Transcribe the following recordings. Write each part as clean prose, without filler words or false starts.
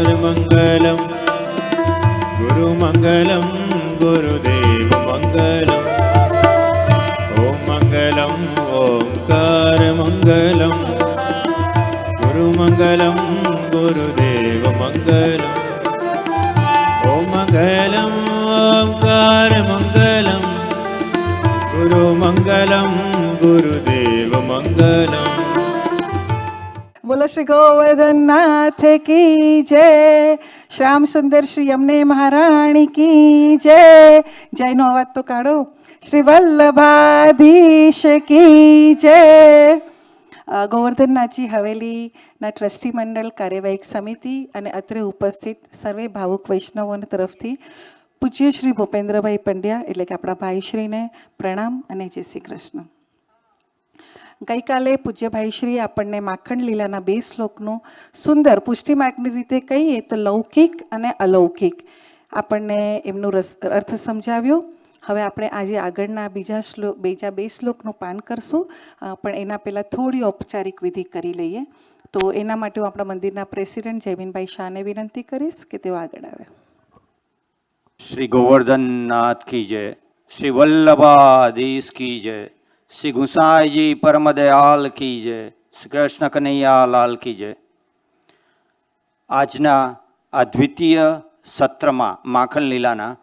मंगलम गुरु मंगलम गुरुदेव मंगलम ओम मंगलम ओंकार मंगलम गुरु मंगलम गुरुदेव मंगलम ओम मंगलम ओंकार मंगलम गुरु मंगलम गुरुदेव मंगलम। बोलो श्री गोवर्धन नाथ की जय, श्याम सुंदर श्री यमुने महाराणी की जय। जयનો અવાજ તો કાઢો. શ્રી વલ્લભાધીશ की जय। ગોવર્ધનનાથજી હવેલીના ટ્રસ્ટી મંડળ, કાર્યવાહક સમિતિ અને અત્રે ઉપસ્થિત સર્વે ભાવુક વૈષ્ણવોની તરફથી પૂજ્ય શ્રી ભૂપેન્દ્રભાઈ પંડ્યા એટલે કે આપણા ભાઈશ્રીને પ્રણામ અને જય શ્રી કૃષ્ણ। ગઈકાલે પૂજ્યભાઈશ્રીએ આપણને માખણ લીલાના 2 શ્લોકનું સુંદર પુષ્ટિ માર્ગની રીતે કહીએ તો લૌકિક અને અલૌકિક આપણને એમનું અર્થ સમજાવ્યો। હવે આપણે આજે આગળના બીજા 2 શ્લોકનું પાન કરશું, પણ એના પહેલાં થોડી ઔપચારિક વિધિ કરી લઈએ। તો એના માટે હું આપણા મંદિરના પ્રેસિડેન્ટ જયવીનભાઈ શાહને વિનંતી કરીશ કે તેઓ આગળ આવે। श्री गोवर्धन नाथ की जय, श्री वल्लभाधीश की जय, श्री गुसाई जी परम दयाल की जय, श्री कृष्ण कन्हैया लाल की जय। आजना आ द्वितीय सत्र में माखण लीलाना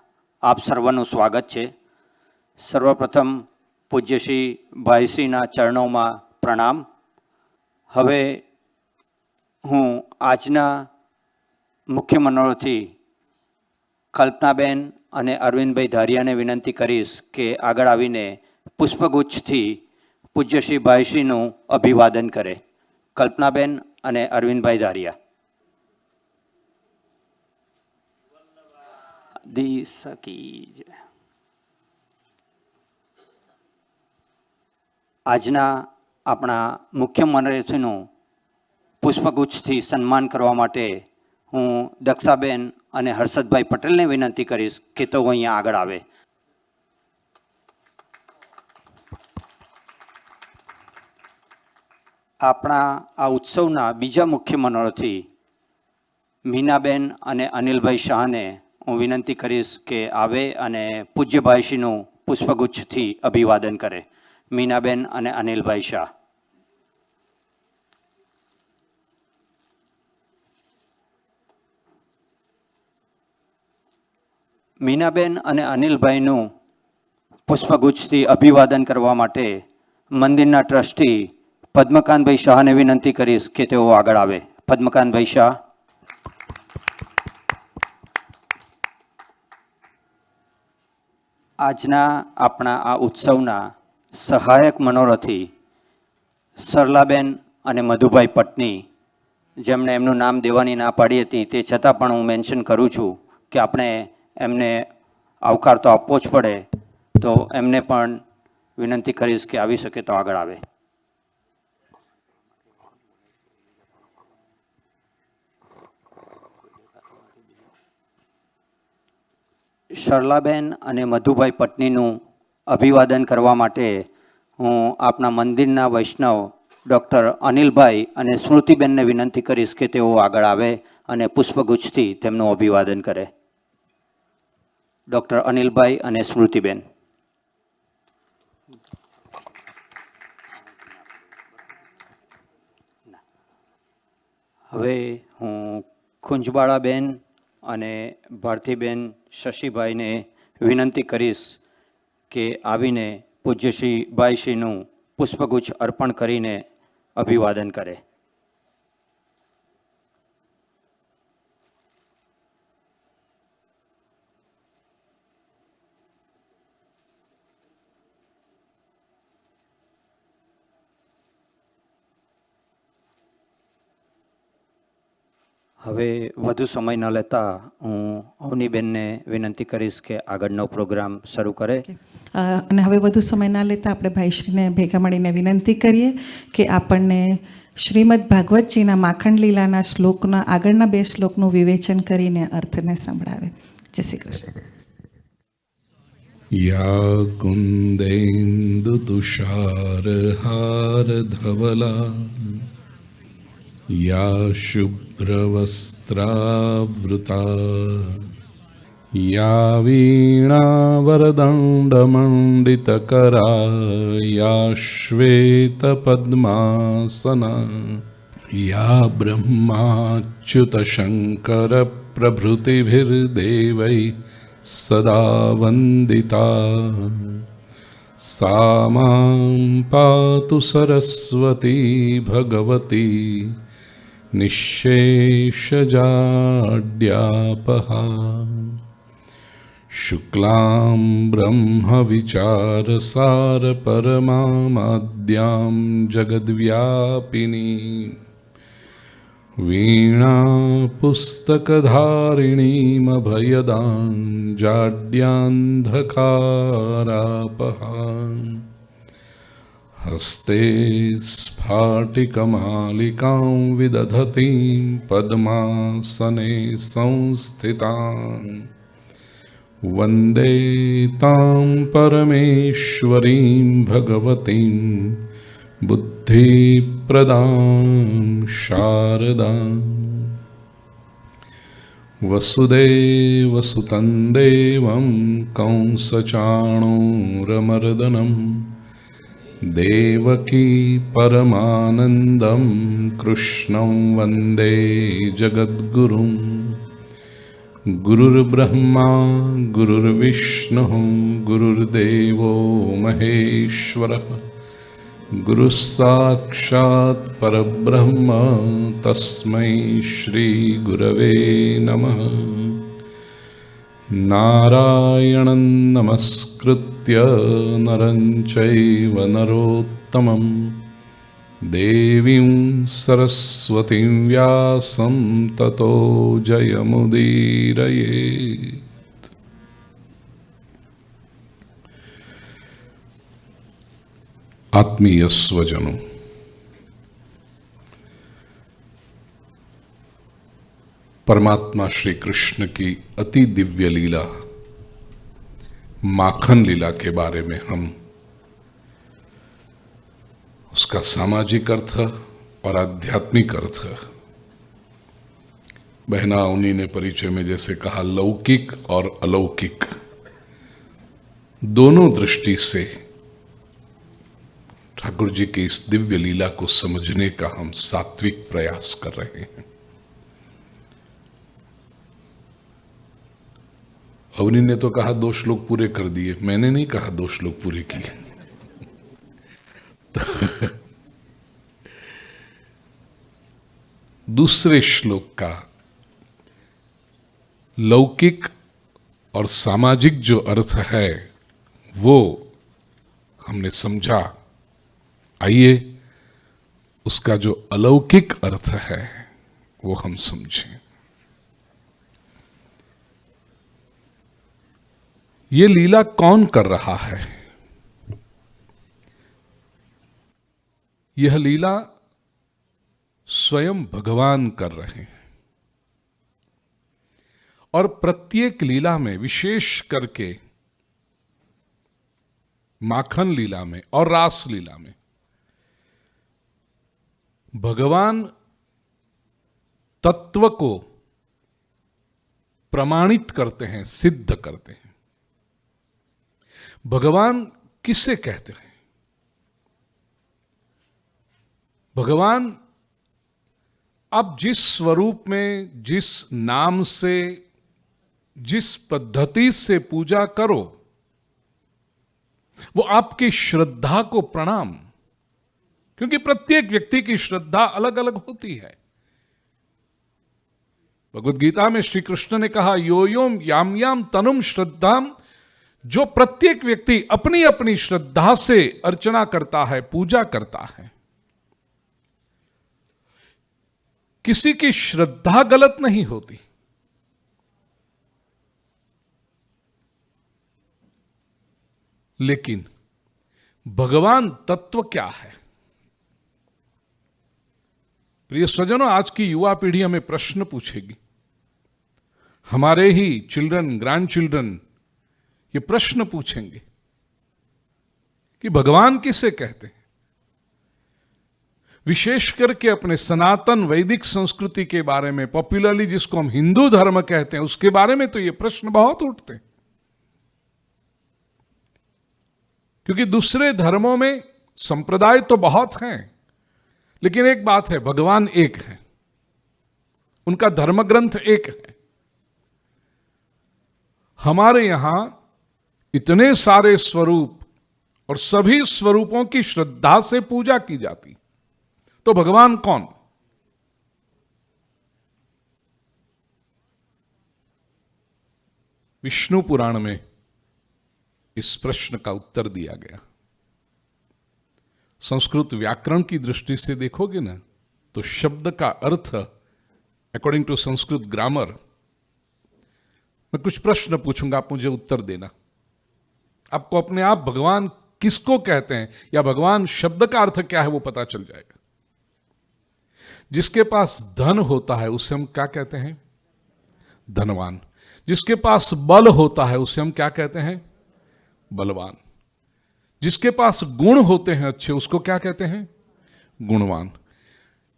आप सर्वનું स्वागत है। सर्वप्रथम पूज्य श्री भाईश्रीना चरणों में प्रणाम। हवे हूँ आजना मुख्य मनोरथी कल्पनाबेन અને અરવિંદભાઈ ધારિયાને વિનંતી કરીશ કે આગળ આવીને પુષ્પગુચ્છથી પૂજ્ય શ્રી ભાઈશ્રીનું અભિવાદન કરે। કલ્પનાબેન અને અરવિંદભાઈ ધારિયા। આજના આપણા મુખ્ય મનોરથીનું પુષ્પગુચ્છથી સન્માન કરવા માટે હું દક્ષાબેન અને હર્ષદભાઈ પટેલને વિનંતી કરીશ કે તો અહીંયા આગળ આવે। આપણા આ ઉત્સવના બીજા મુખ્ય મનોરથી મીનાબેન અને અનિલભાઈ શાહને હું વિનંતી કરીશ કે આવે અને પૂજ્ય ભાઈશ્રીનું પુષ્પગુચ્છથી અભિવાદન કરે। મીનાબેન અને અનિલભાઈ શાહ। મીનાબેન અને અનિલભાઈનું પુષ્પગુચ્છથી અભિવાદન કરવા માટે મંદિરના ટ્રસ્ટી પદ્મકાંતભાઈ શાહને વિનંતી કરીશ કે તેઓ આગળ આવે। પદ્મકાંતભાઈ શાહ। આજના આપણા આ ઉત્સવના સહાયક મનોરથી સરલાબેન અને મધુભાઈ પટની, જેમણે એમનું નામ દેવાની ના પાડી હતી, તે છતાં પણ હું મેન્શન કરું છું કે આપણે એમને આવકાર તો આપવો જ પડે, તો એમને પણ વિનંતી કરીશ કે આવી શકે તો આગળ આવે। સરલાબેન અને મધુભાઈ પટનીનું અભિવાદન કરવા માટે હું આપણા મંદિરના વૈષ્ણવ ડૉક્ટર અનિલભાઈ અને સ્મૃતિબેનને વિનંતી કરીશ કે તેઓ આગળ આવે અને પુષ્પગુચ્છથી તેમનું અભિવાદન કરે। ડૉક્ટર અનિલભાઈ અને સ્મૃતિબેન। હવે હું ખુંજબાળાબેન અને ભારતીબેન શશીભાઈને વિનંતી કરીશ કે આવીને પૂજ્ય શ્રી ભાઈશ્રીનું પુષ્પગુચ્છ અર્પણ કરીને અભિવાદન કરે। હવે વધુ સમય ન લેતા હું અવનીબેનને વિનંતી કરીશ કે આગળનો પ્રોગ્રામ શરૂ કરે। અને હવે વધુ સમય ના લેતા આપણે ભાઈશ્રીને ભેગા મળીને વિનંતી કરીએ કે આપણને શ્રીમદ ભાગવતજીના માખણ લીલાના શ્લોકના આગળના 2 શ્લોકનું વિવેચન કરીને અર્થને સંભળાવે। જય શ્રી કૃષ્ણ। या कुन्देन्दु तुषारहार धवला या शुभ्रवस्त्रावृता या वीणावरदण्डमण्डितकरा या श्वेतपद्मासना या ब्रह्माच्युतशङ्करप्रभृतिभिर्देवैः सदा वन्दिता सा मां पातु सरस्वती भगवती निःशेषजाड्यापहा शुक्लां ब्रह्मविचारसारपरमामाद्यां जगद्व्यापिनी वीणापुस्तकधारिणीमभयदां जाड्यान्धकारापहां हस्ते स्फाटिकमालिकां विदधतीं पद्मासने संस्थितां वन्दे तां परमेश्वरीं भगवतीं बुद्धिप्रदां शारदां वसुदेवसुतं देवं कंसचाणूरमर्दनं देवकी परमानन्दं कृष्णं वन्दे जगद्गुरुं गुरुर्ब्रह्मा गुरुर्विष्णुः गुरुर्देवो महेश्वरः गुरुः साक्षात् परब्रह्म तस्मै श्रीगुरवे नमः नारायणं नमस्कृत्य नरं चैव नरोत्तमं देवीं सरस्वतीं व्यासं ततो जयमुदीरयेत्। आत्मीय स्वजनों, परमात्मा श्री कृष्ण की अति दिव्य लीला माखन लीला के बारे में हम उसका सामाजिक अर्थ और आध्यात्मिक अर्थ बहना उन्हीं ने परिचय में जैसे कहा, लौकिक और अलौकिक दोनों दृष्टि से ठाकुर जी की इस दिव्य लीला को समझने का हम सात्विक प्रयास कर रहे हैं। अवनी ने तो कहा 2 श्लोक पूरे कर दिए, मैंने नहीं कहा 2 श्लोक पूरे किए। दूसरे श्लोक का लौकिक और सामाजिक जो अर्थ है वो हमने समझा। आइए उसका जो अलौकिक अर्थ है वो हम समझें। ये लीला कौन कर रहा है? यह लीला स्वयं भगवान कर रहे हैं और प्रत्येक लीला में, विशेष करके माखन लीला में और रास लीला में, भगवान तत्व को प्रमाणित करते हैं, सिद्ध करते हैं। भगवान किसे कहते हैं? भगवान आप जिस स्वरूप में, जिस नाम से, जिस पद्धति से पूजा करो, वो आपकी श्रद्धा को प्रणाम, क्योंकि प्रत्येक व्यक्ति की श्रद्धा अलग अलग होती है। भगवद गीता में श्री कृष्ण ने कहा, यो योम याम याम तनुम श्रद्धाम, जो प्रत्येक व्यक्ति अपनी अपनी श्रद्धा से अर्चना करता है, पूजा करता है। किसी की श्रद्धा गलत नहीं होती, लेकिन भगवान तत्व क्या है? प्रिय स्वजनों, आज की युवा पीढ़ी हमें प्रश्न पूछेगी, हमारे ही चिल्ड्रन, ग्रैंड चिल्ड्रन ये प्रश्न पूछेंगे कि भगवान किसे कहते हैं? विशेष करके अपने सनातन वैदिक संस्कृति के बारे में, पॉपुलरली जिसको हम हिंदू धर्म कहते हैं, उसके बारे में तो ये प्रश्न बहुत उठते हैं। क्योंकि दूसरे धर्मों में संप्रदाय तो बहुत हैं, लेकिन एक बात है, भगवान एक है, उनका धर्म ग्रंथ एक है। हमारे यहां इतने सारे स्वरूप और सभी स्वरूपों की श्रद्धा से पूजा की जाती, तो भगवान कौन? विष्णु पुराण में इस प्रश्न का उत्तर दिया गया। संस्कृत व्याकरण की दृष्टि से देखोगे ना, तो शब्द का अर्थ अकॉर्डिंग टू संस्कृत ग्रामर, मैं कुछ प्रश्न पूछूंगा, आप मुझे उत्तर देना। आपको अपने आप भगवान किसको कहते हैं या भगवान शब्द का अर्थ क्या है वो पता चल जाएगा। जिसके पास धन होता है उसे हम क्या कहते हैं? धनवान। जिसके पास बल होता है उसे हम क्या कहते हैं? बलवान। जिसके पास गुण होते हैं अच्छे, उसको क्या कहते हैं? गुणवान।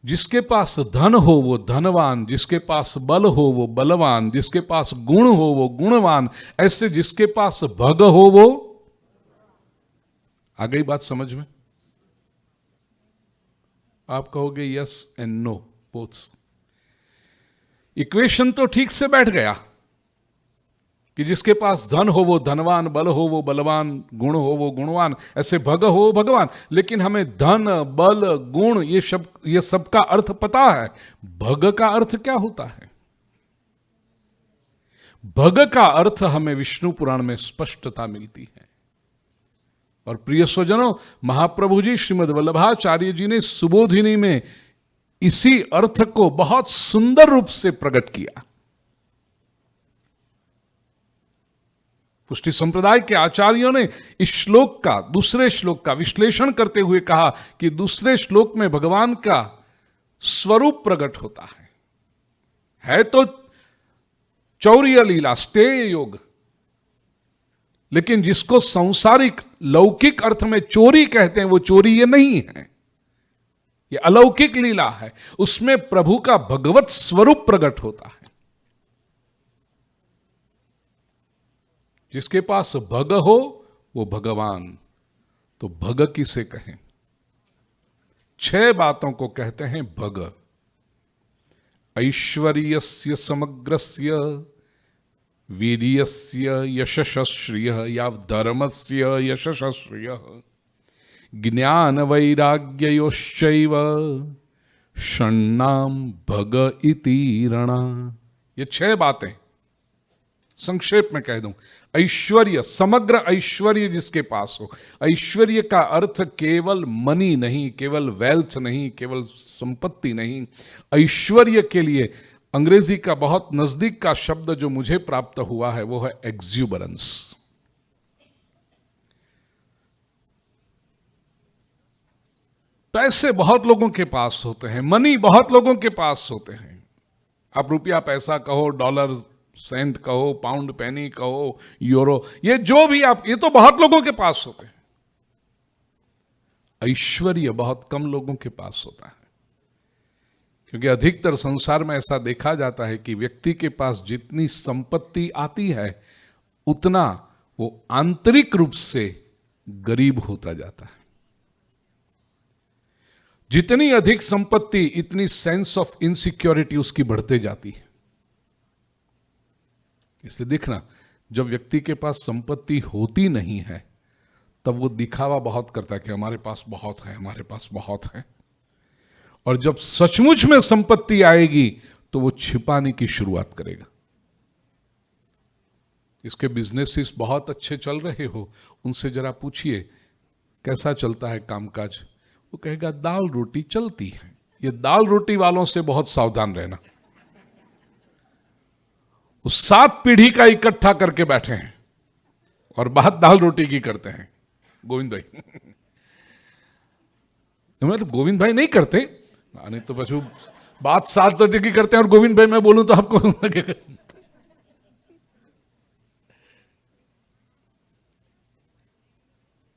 जिसके पास धन हो वो धनवान, जिसके पास बल हो वो बलवान, जिसके पास गुण हो वो गुणवान, ऐसे जिसके पास भग हो वो। आ गई बात समझ में? आप कहोगे yes and no both. Equation तो ठीक से बैठ गया कि जिसके पास धन हो वो धनवान, बल हो वो बलवान, गुण हो वो गुणवान, ऐसे भग हो वो भगवान। लेकिन हमें धन, बल, गुण ये सब का अर्थ पता है। भग का अर्थ क्या होता है? भग का अर्थ हमें विष्णु पुराण में स्पष्टता मिलती है। और प्रिय स्वजनों, महाप्रभु जी श्रीमद् वल्लभाचार्य जी ने सुबोधिनी में इसी अर्थ को बहुत सुंदर रूप से प्रकट किया। पुष्टि संप्रदाय के आचार्यों ने इस श्लोक का, दूसरे श्लोक का विश्लेषण करते हुए कहा कि दूसरे श्लोक में भगवान का स्वरूप प्रकट होता है तो चौर्य लीला, स्तेय योग, लेकिन जिसको सांसारिक लौकिक अर्थ में चोरी कहते हैं वो चोरी ये नहीं है, ये अलौकिक लीला है। उसमें प्रभु का भगवत स्वरूप प्रकट होता है। जिसके पास भग हो वो भगवान। तो भग किसे कहें? 6 बातों को कहते हैं भग। ऐश्वर्यस्य समग्रस्य, वीर्यस्य यशश्रियः या धर्मस्य यशश्रियः, ज्ञान वैराग्ययोश्चैव षण्णाम भग इति रणा। ये 6 बातें संक्षेप में कह दूं। ऐश्वर्य, समग्र ऐश्वर्य जिसके पास हो। ऐश्वर्य का अर्थ केवल मनी नहीं, केवल वेल्थ नहीं, केवल संपत्ति नहीं। ऐश्वर्य के लिए अंग्रेजी का बहुत नजदीक का शब्द जो मुझे प्राप्त हुआ है वो है एक्सुबरेंस। पैसे बहुत लोगों के पास होते हैं, मनी बहुत लोगों के पास होते हैं। आप रुपया पैसा कहो, डॉलर सेंट कहो, पाउंड पेनी कहो, यूरो, ये जो भी आप, ये तो बहुत लोगों के पास होते हैं। ऐश्वर्य बहुत कम लोगों के पास होता है, क्योंकि अधिकतर संसार में ऐसा देखा जाता है कि व्यक्ति के पास जितनी संपत्ति आती है उतना वो आंतरिक रूप से गरीब होता जाता है। जितनी अधिक संपत्ति इतनी सेंस ऑफ इनसिक्योरिटी उसकी बढ़ते जाती है। इसलिए देखना, जब व्यक्ति के पास संपत्ति होती नहीं है तब वो दिखावा बहुत करता है कि हमारे पास बहुत है, हमारे पास बहुत है। और जब सचमुच में संपत्ति आएगी तो वो छिपाने की शुरुआत करेगा। इसके बिजनेसेस बहुत अच्छे चल रहे हो, उनसे जरा पूछिए कैसा चलता है कामकाज, वो कहेगा दाल रोटी चलती है। ये दाल रोटी वालों से बहुत सावधान रहना। वो 7 पीढ़ी का इकट्ठा करके बैठे हैं और बात दाल रोटी की करते हैं। गोविंद भाई मतलब गोविंद भाई नहीं करते, नहीं तो बस बात 7 रोटी की करते हैं और गोविंद भाई मैं बोलूं तो आपको लगेगा।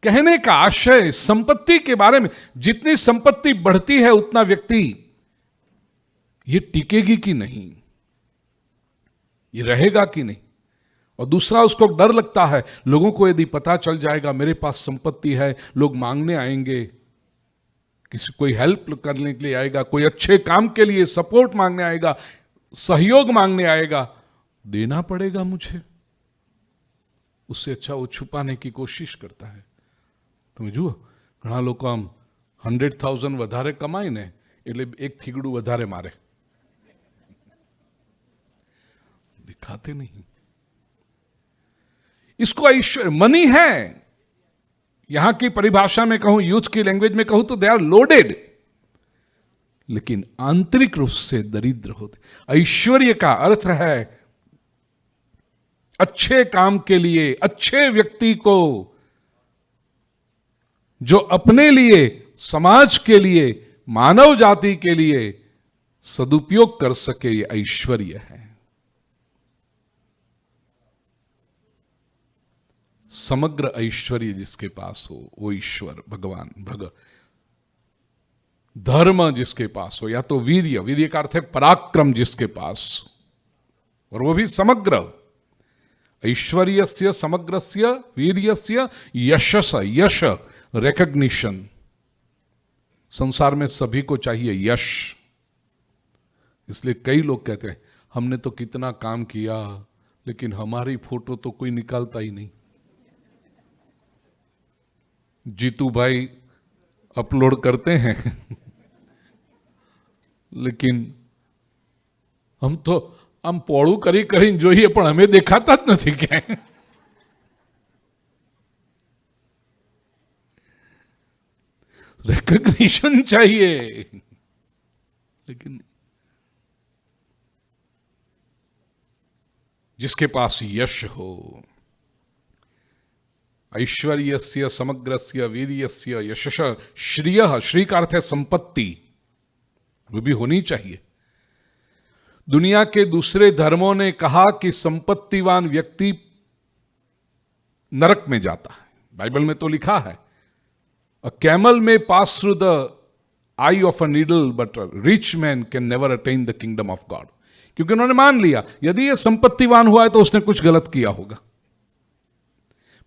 कहने का आशय संपत्ति के बारे में, जितनी संपत्ति बढ़ती है उतना व्यक्ति ये टिकेगी कि नहीं, ये रहेगा कि नहीं। और दूसरा, उसको डर लगता है लोगों को यदि पता चल जाएगा मेरे पास संपत्ति है, लोग मांगने आएंगे, किसी कोई हेल्प करने के लिए आएगा, कोई अच्छे काम के लिए सपोर्ट मांगने आएगा, सहयोग मांगने आएगा, देना पड़ेगा मुझे। उससे अच्छा वो छुपाने की कोशिश करता है। તમે જુઓ ઘણા લોકો આમ 100,000 વધારે કમાય ને એટલે એક થીગડું વધારે મારે, दिखाते नहीं। इसको ऐश्वर्य मनी है, यहां की परिभाषा में कहूं, यूथ की लैंग्वेज में कहूं तो दे आर लोडेड, लेकिन आंतरिक रूप से दरिद्र होते। ऐश्वर्य का अर्थ है अच्छे काम के लिए, अच्छे व्यक्ति को जो अपने लिए, समाज के लिए, मानव जाति के लिए सदुपयोग कर सके, ये ऐश्वर्य है। समग्र ऐश्वर्य जिसके पास हो वो ईश्वर, भगवान, धर्म जिसके पास हो, या तो वीर्य, वीर्य का अर्थ है पराक्रम जिसके पास, और वो भी समग्र। ऐश्वर्यस्य समग्रस्य वीर्यस्य यशस, यश रिकॉग्निशन। संसार में सभी को चाहिए यश, इसलिए कई लोग कहते हैं हमने तो कितना काम किया लेकिन हमारी फोटो तो कोई निकालता ही नहीं। जीतू भाई अपलोड करते हैं लेकिन हम પોળું કરીને જોઈએ પણ અમે દેખાતા જ નથી ક્યાંય। रिकॉग्निशन चाहिए, लेकिन जिसके पास यश हो, ऐश्वर्यस्य समग्रस्य वीर्यस्य यशश श्रियः, श्री का अर्थ है संपत्ति, वो भी होनी चाहिए। दुनिया के दूसरे धर्मों ने कहा कि संपत्तिवान व्यक्ति नरक में जाता है। बाइबल में तो लिखा है A camel may pass through the eye of a needle, but a rich man can never attain the kingdom of God. क्योंकि उन्होंने मान लिया यदि ये संपत्तिवान हुआ है तो उसने कुछ गलत किया होगा।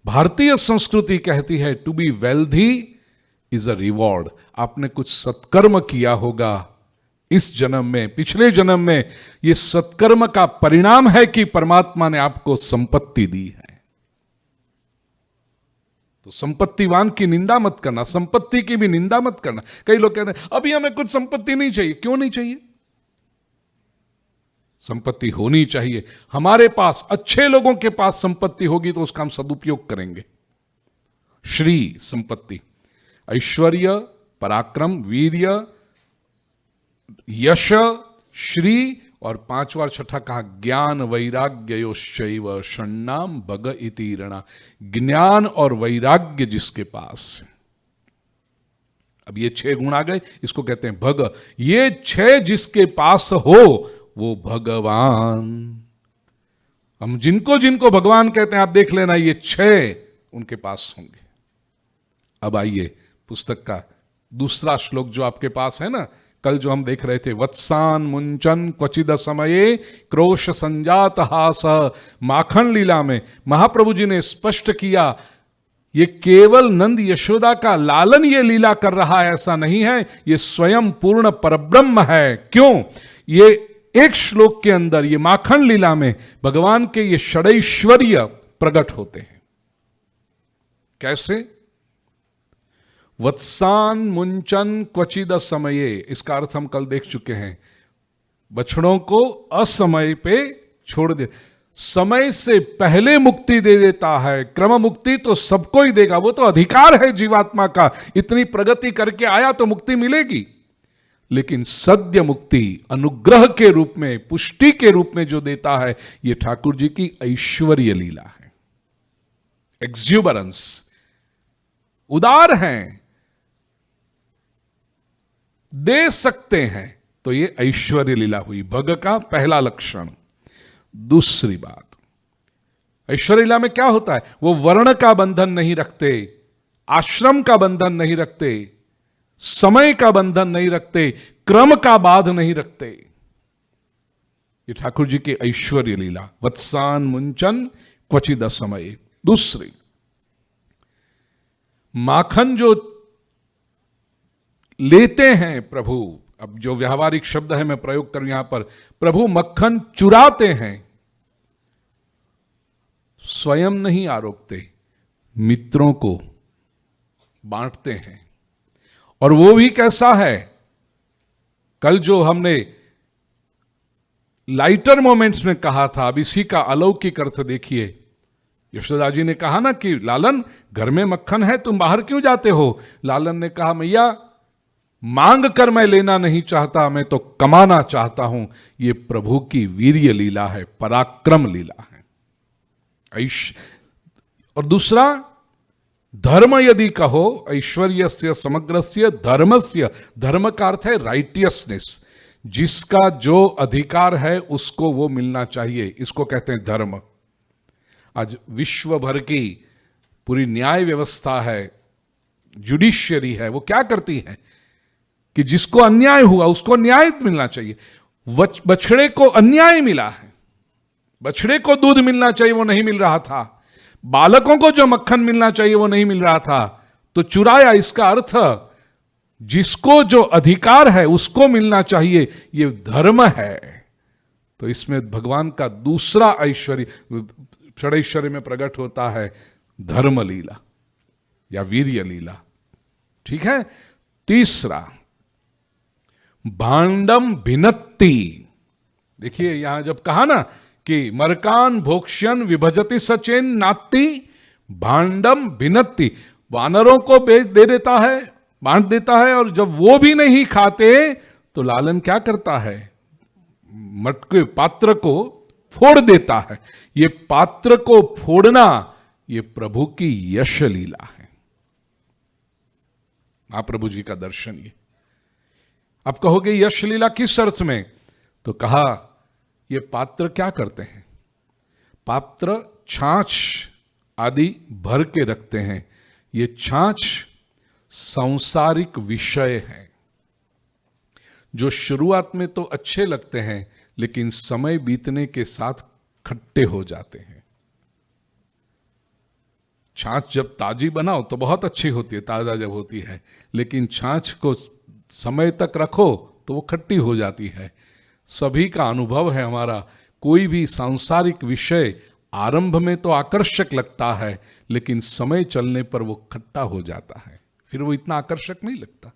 भारतीय संस्कृति कहती है to be wealthy is a reward. आपने कुछ सत्कर्म किया होगा इस जन्म में, पिछले जन्म में, ये सत्कर्म का परिणाम है कि परमात्मा ने आपको संपत्ति दी है। तो संपत्तिवान की निंदा मत करना, संपत्ति की भी निंदा मत करना। कई लोग कहते हैं अभी हमें कुछ संपत्ति नहीं चाहिए। क्यों नहीं चाहिए? संपत्ति होनी चाहिए। हमारे पास, अच्छे लोगों के पास संपत्ति होगी तो उसका हम सदुपयोग करेंगे। श्री संपत्ति, ऐश्वर्य, पराक्रम, वीर्य, यश, श्री, और पांचवा और छठा कहा ज्ञान वैराग्ययोश्चैव षण्णाम भग इति ऋणा। ज्ञान और वैराग्य जिसके पास, अब ये 6 गुण आ गए, इसको कहते हैं भग। ये 6 जिसके पास हो वो भगवान। हम जिनको जिनको भगवान कहते हैं आप देख लेना, ये 6 उनके पास होंगे। अब आइए पुस्तक का दूसरा श्लोक जो आपके पास है ना, कल जो हम देख रहे थे, वत्सान मुंचन क्वचिद समये क्रोश संजात हास। माखन लीला में महाप्रभु जी ने स्पष्ट किया ये केवल नंद यशोदा का लालन ये लीला कर रहा है ऐसा नहीं है, ये स्वयं पूर्ण परब्रह्म है। क्यों? ये एक श्लोक के अंदर, ये माखन लीला में भगवान के ये षडैश्वर्य प्रकट होते हैं। कैसे? वत्सान मुंचन क्वचिद समये, इसका अर्थ हम कल देख चुके हैं। बछड़ों को असमय पे छोड़ दे, समय से पहले मुक्ति दे देता है। क्रम मुक्ति तो सबको ही देगा, वो तो अधिकार है जीवात्मा का। इतनी प्रगति करके आया तो मुक्ति मिलेगी, लेकिन सद्य मुक्ति अनुग्रह के रूप में, पुष्टि के रूप में जो देता है, ये ठाकुर जी की ऐश्वर्य लीला है। एक्सुबरेंस, उदार हैं, दे सकते हैं, तो ये ऐश्वर्य लीला हुई। भग का पहला लक्षण। दूसरी बात, ऐश्वर्य लीला में क्या होता है? वो वर्ण का बंधन नहीं रखते, आश्रम का बंधन नहीं रखते, समय का बंधन नहीं रखते, क्रम का बाध नहीं रखते। ये ठाकुर जी की ऐश्वर्य लीला। वत्सान मुंचन क्वचिद समय। दूसरी, माखन जो लेते हैं प्रभु, अब जो व्यावहारिक शब्द है मैं प्रयोग करूं यहां पर, प्रभु मक्खन चुराते हैं, स्वयं नहीं आरोपते, मित्रों को बांटते हैं। और वो भी कैसा है, कल जो हमने लाइटर मोमेंट्स में कहा था, अब इसी का अलौकिक अर्थ देखिए। यशोदा जी ने कहा ना कि लालन घर में मक्खन है, तुम बाहर क्यों जाते हो? लालन ने कहा मैया मांग कर मैं लेना नहीं चाहता, मैं तो कमाना चाहता हूं। ये प्रभु की वीर्य लीला है, पराक्रम लीला है। और दूसरा, धर्म यदि कहो, ऐश्वर्यस्य समग्रस्य धर्मस्य, धर्म का अर्थ है राइटियसनेस, जिसका जो अधिकार है उसको वो मिलना चाहिए, इसको कहते हैं धर्म। आज विश्व भर की पूरी न्याय व्यवस्था है, जुडिशियरी है, वो क्या करती है कि जिसको अन्याय हुआ उसको न्याय मिलना चाहिए। बछड़े को अन्याय मिला है, बछड़े को दूध मिलना चाहिए, वो नहीं मिल रहा था। बालकों को जो मक्खन मिलना चाहिए वो नहीं मिल रहा था, तो चुराया। इसका अर्थ जिसको जो अधिकार है उसको मिलना चाहिए, ये धर्म है। तो इसमें भगवान का दूसरा ऐश्वर्य, षडैश्वर्य में प्रकट होता है धर्म लीला या वीर्य लीला। ठीक है। तीसरा, भांडम भिन्नति। देखिए यहां जब कहा ना कि मरकान भोक्ष्यन विभजति सचेन नाति भांडम भिन्नति, वानरों को दे देता है, बांट देता है, और जब वो भी नहीं खाते तो लालन क्या करता है, मटके पात्र को फोड़ देता है। ये पात्र को फोड़ना ये प्रभु की यश लीला है, महाप्रभु जी का दर्शन। ये आप कहोगे यश लीला किस अर्थ में, तो कहा ये पात्र क्या करते हैं, पात्र छाछ आदि भर के रखते हैं। ये छाछ सांसारिक विषय हैं जो शुरुआत में तो अच्छे लगते हैं लेकिन समय बीतने के साथ खट्टे हो जाते हैं। छाछ जब ताजी बनाओ तो बहुत अच्छी होती है, ताजा जब होती है, लेकिन छाछ को समय तक रखो तो वो खट्टी हो जाती है। सभी का अनुभव है हमारा, कोई भी सांसारिक विषय आरंभ में तो आकर्षक लगता है लेकिन समय चलने पर वो खट्टा हो जाता है, फिर वो इतना आकर्षक नहीं लगता।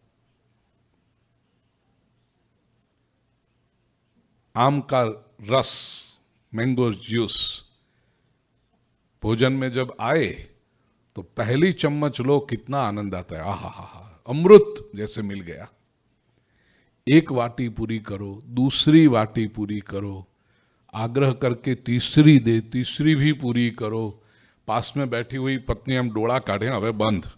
आम का रस, मैंगो जूस भोजन में जब आए तो पहली चम्मच लो, कितना आनंद आता है, आहा हा हा, अमृत जैसे मिल गया। एक वाटी पूरी करो, दूसरी वाटी पूरी करो, आग्रह करके तीसरी दे, तीसरी भी पूरी करो। पास में बैठी हुई पत्नी हम डोड़ा काढ़े, अबे बंद।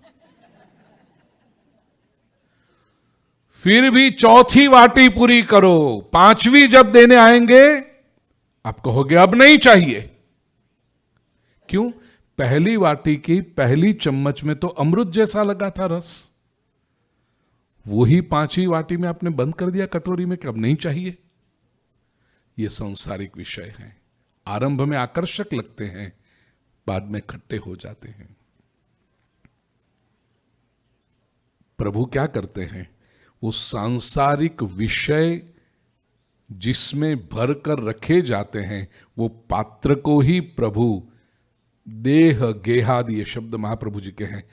फिर भी चौथी वाटी पूरी करो, पांचवी जब देने आएंगे आप कहोगे अब नहीं चाहिए। क्यों? पहली वाटी की पहली चम्मच में तो अमृत जैसा लगा था रस, वही पांचवी वाटी में आपने बंद कर दिया कटोरी में कि अब नहीं चाहिए। ये सांसारिक विषय हैं, आरंभ में आकर्षक लगते हैं, बाद में खट्टे हो जाते हैं। प्रभु क्या करते हैं, वो सांसारिक विषय जिसमें भर कर रखे जाते हैं वो पात्र को ही प्रभु देह गेहादि, ये शब्द महाप्रभु जी के हैं।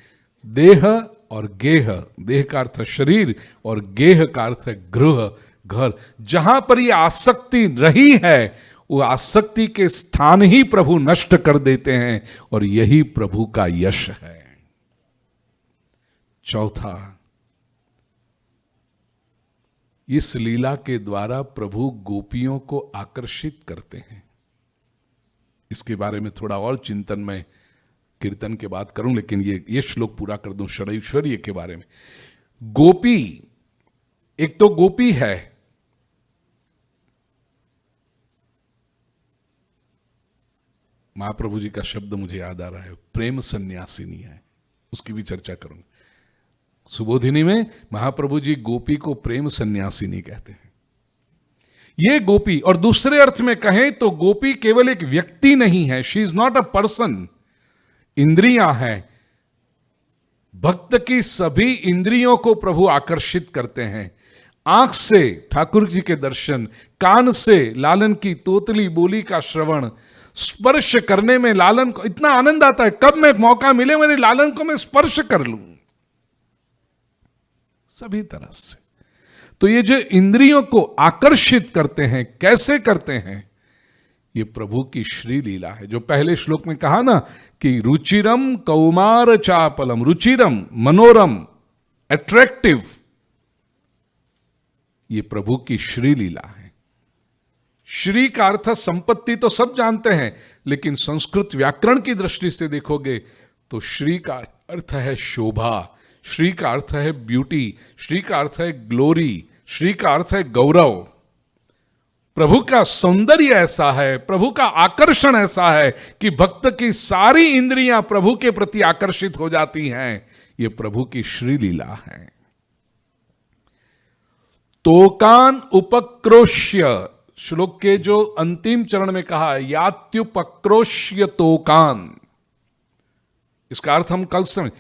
देह और गेह, देह का अर्थ शरीर और गेह का अर्थ है गृह, घर। जहां पर ये आसक्ति रही है वो आसक्ति के स्थान ही प्रभु नष्ट कर देते हैं और यही प्रभु का यश है। चौथा, इस लीला के द्वारा प्रभु गोपियों को आकर्षित करते हैं। इसके बारे में थोड़ा और चिंतन मैं कीर्तन के बाद करूं, लेकिन ये श्लोक पूरा कर दूं षडैश्वर्य के बारे में। गोपी, एक तो गोपी है, महाप्रभु जी का शब्द मुझे याद आ रहा है, प्रेम सन्यासिनी है। उसकी भी चर्चा करूंगा। सुबोधिनी में महाप्रभु जी गोपी को प्रेम सन्यासिनी कहते हैं। ये गोपी, और दूसरे अर्थ में कहें तो गोपी केवल एक व्यक्ति नहीं है, she is not a person. इंद्रियां हैं, भक्त की सभी इंद्रियों को प्रभु आकर्षित करते हैं। आंख से ठाकुर जी के दर्शन, कान से लालन की तोतली बोली का श्रवण, स्पर्श करने में लालन को इतना आनंद आता है, कब मैं मौका मिले मेरे लालन को मैं स्पर्श कर लूं, सभी तरह से। तो ये जो इंद्रियों को आकर्षित करते हैं, कैसे करते हैं, ये प्रभु की श्री लीला है। जो पहले श्लोक में कहा ना कि रुचिरम कौमार चापलम, रुचिरम मनोरम, अट्रैक्टिव, ये प्रभु की श्री लीला है। श्री का अर्थ संपत्ति तो सब जानते हैं, लेकिन संस्कृत व्याकरण की दृष्टि से देखोगे तो श्री का अर्थ है शोभा, श्री का अर्थ है ब्यूटी, श्री का अर्थ है ग्लोरी, श्री का अर्थ है गौरव। प्रभु का सौंदर्य ऐसा है, प्रभु का आकर्षण ऐसा है कि भक्त की सारी इंद्रियां प्रभु के प्रति आकर्षित हो जाती हैं। ये प्रभु की श्री लीला है। तोकान उपक्रोश्य, श्लोक के जो अंतिम चरण में कहा है, यात्युपक्रोश्य तोकान, इसका अर्थ हम कल समझ।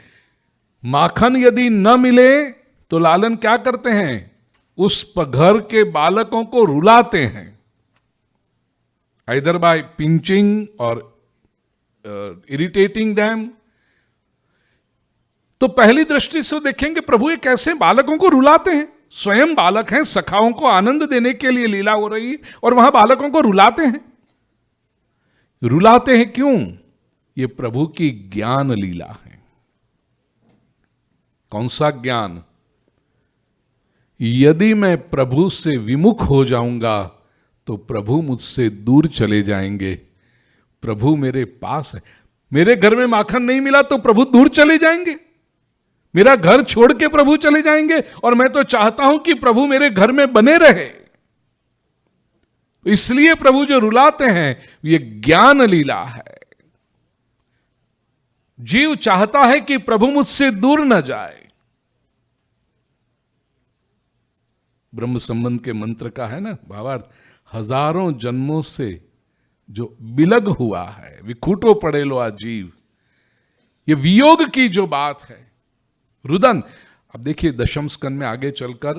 माखन यदि न मिले तो लालन क्या करते हैं, उस घर के बालकों को रुलाते हैं, आइदर बाय पिंचिंग और इरिटेटिंग देम। तो पहली दृष्टि से देखेंगे प्रभु ये कैसे बालकों को रुलाते हैं। स्वयं बालक हैं, सखाओं को आनंद देने के लिए लीला हो रही, और वहां बालकों को रुलाते हैं। रुलाते हैं क्यों? ये प्रभु की ज्ञान लीला है। कौन सा ज्ञान? यदि मैं प्रभु से विमुख हो जाऊंगा तो प्रभु मुझसे दूर चले जाएंगे। प्रभु मेरे पास है, मेरे घर में माखन नहीं मिला तो प्रभु दूर चले जाएंगे, मेरा घर छोड़ के प्रभु चले जाएंगे, और मैं तो चाहता हूं कि प्रभु मेरे घर में बने रहे। इसलिए प्रभु जो रुलाते हैं ये ज्ञान लीला है। जीव चाहता है कि प्रभु मुझसे दूर न जाए। ब्रह्म संबंध के मंत्र का है ना भावार्थ, हजारों जन्मों से जो बिलग हुआ है, विखूटो पड़े लो आ जीव, ये वियोग की जो बात है, रुदन। अब देखिए दशम स्कंद में आगे चलकर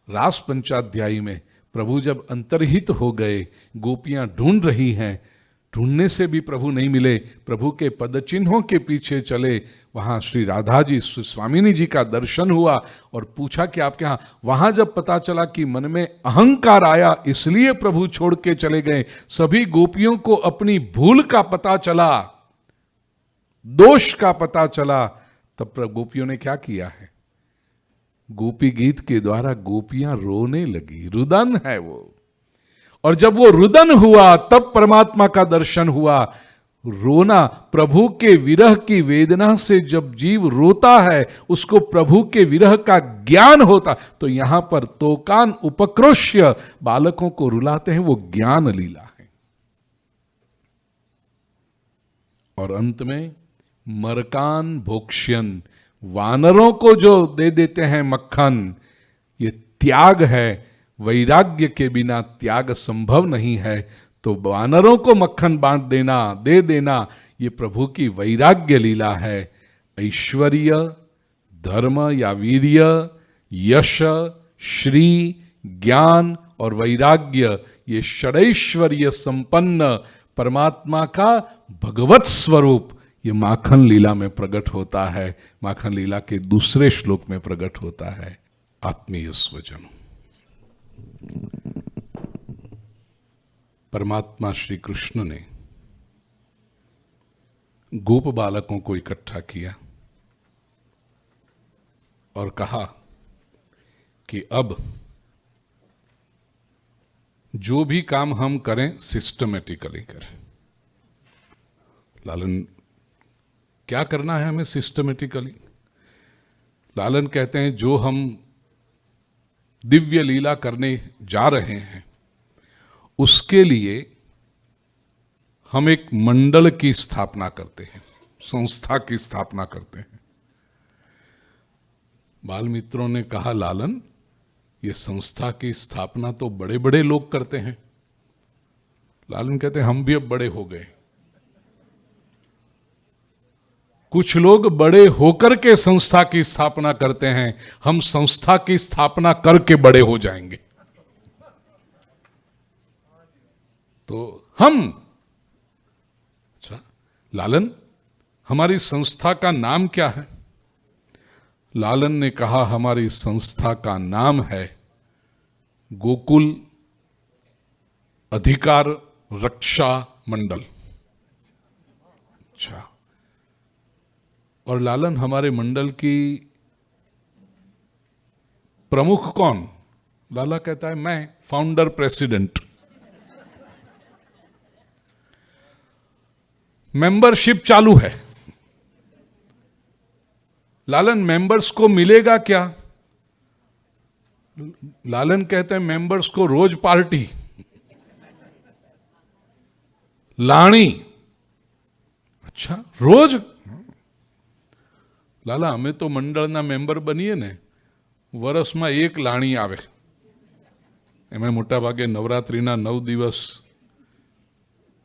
रास पंचाध्यायी में प्रभु जब अंतर्हित हो गए, गोपियां ढूंढ रही हैं, ढूंढने से भी प्रभु नहीं मिले, प्रभु के पद चिन्हों के पीछे चले, वहां श्री राधा जी स्वामिनी जी का दर्शन हुआ और पूछा कि आपके यहां, वहां जब पता चला कि मन में अहंकार आया इसलिए प्रभु छोड़ के चले गए। सभी गोपियों को अपनी भूल का पता चला, दोष का पता चला, तब गोपियों ने क्या किया है, गोपी गीत के द्वारा गोपियां रोने लगी। रुदन है वो, और जब वो रुदन हुआ तब परमात्मा का दर्शन हुआ। रोना, प्रभु के विरह की वेदना से जब जीव रोता है उसको प्रभु के विरह का ज्ञान होता। तो यहां पर तोकान उपक्रोश्य, बालकों को रुलाते हैं, वो ज्ञान लीला है। और अंत में मरकान भोक्ष्यन, वानरों को जो दे देते हैं मक्खन, ये त्याग है। वैराग्य के बिना त्याग संभव नहीं है। तो वानरों को मक्खन बांट देना, दे देना, ये प्रभु की वैराग्य लीला है। ऐश्वर्य, धर्म या वीर्य, यश, श्री, ज्ञान और वैराग्य, ये षडैश्वर्य संपन्न परमात्मा का भगवत स्वरूप ये माखन लीला में प्रकट होता है। माखन लीला के दूसरे श्लोक में प्रकट होता है। आत्मीय स्वजन, परमात्मा श्री कृष्ण ने गोप बालकों को इकट्ठा किया और कहा कि अब जो भी काम हम करें सिस्टमेटिकली करें। लालन, क्या करना है हमें सिस्टमेटिकली? लालन कहते हैं जो हम दिव्य लीला करने जा रहे हैं उसके लिए हम एक मंडल की स्थापना करते हैं, संस्था की स्थापना करते हैं। बाल मित्रों ने कहा, लालन ये संस्था की स्थापना तो बड़े बड़े लोग करते हैं। लालन कहते हम भी अब बड़े हो गए। कुछ लोग बड़े होकर के संस्था की स्थापना करते हैं, हम संस्था की स्थापना करके बड़े हो जाएंगे। तो हम, अच्छा लालन हमारी संस्था का नाम क्या है? लालन ने कहा हमारी संस्था का नाम है गोकुल अधिकार रक्षा मंडल। अच्छा, और लालन हमारे मंडल की प्रमुख कौन? लाला कहता है मैं, फाउंडर प्रेसिडेंट। मेंबरशिप चालू है। लालन मेंबर्स को मिलेगा क्या? लालन कहते हैं मेंबर्स को रोज पार्टी, लाणी। अच्छा रोज? लाला અમે તો મંડળના મેમ્બર બનીએ ને વર્ષમાં એક લાણી આવે, એમાં મોટા ભાગે નવરાત્રિના 9 દિવસ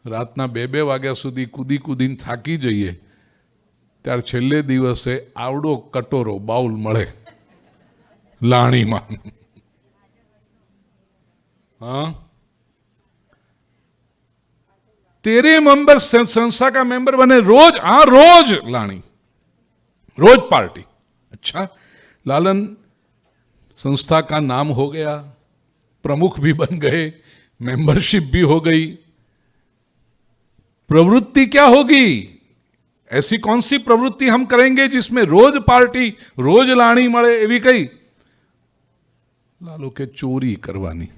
રાતના 2-2 વાગ્યા સુધી કૂદી કૂદીને થાકી જઈએ, ત્યારે છેલ્લે દિવસે આવડો કટોરો બાઉલ મળે લાણીમાં। हाँ, तेरे मेंबर संस्था का मेंबर बने रोज, हाँ रोज लाणी, रोज पार्टी। अच्छा, लालन संस्था का नाम हो गया, प्रमुख भी बन गए, मेंबरशिप भी हो गई, प्रवृत्ति क्या होगी? ऐसी कौन सी प्रवृत्ति हम करेंगे जिसमें रोज पार्टी, रोज लाणी मळे? एवी कई? लालो के चोरी करवानी।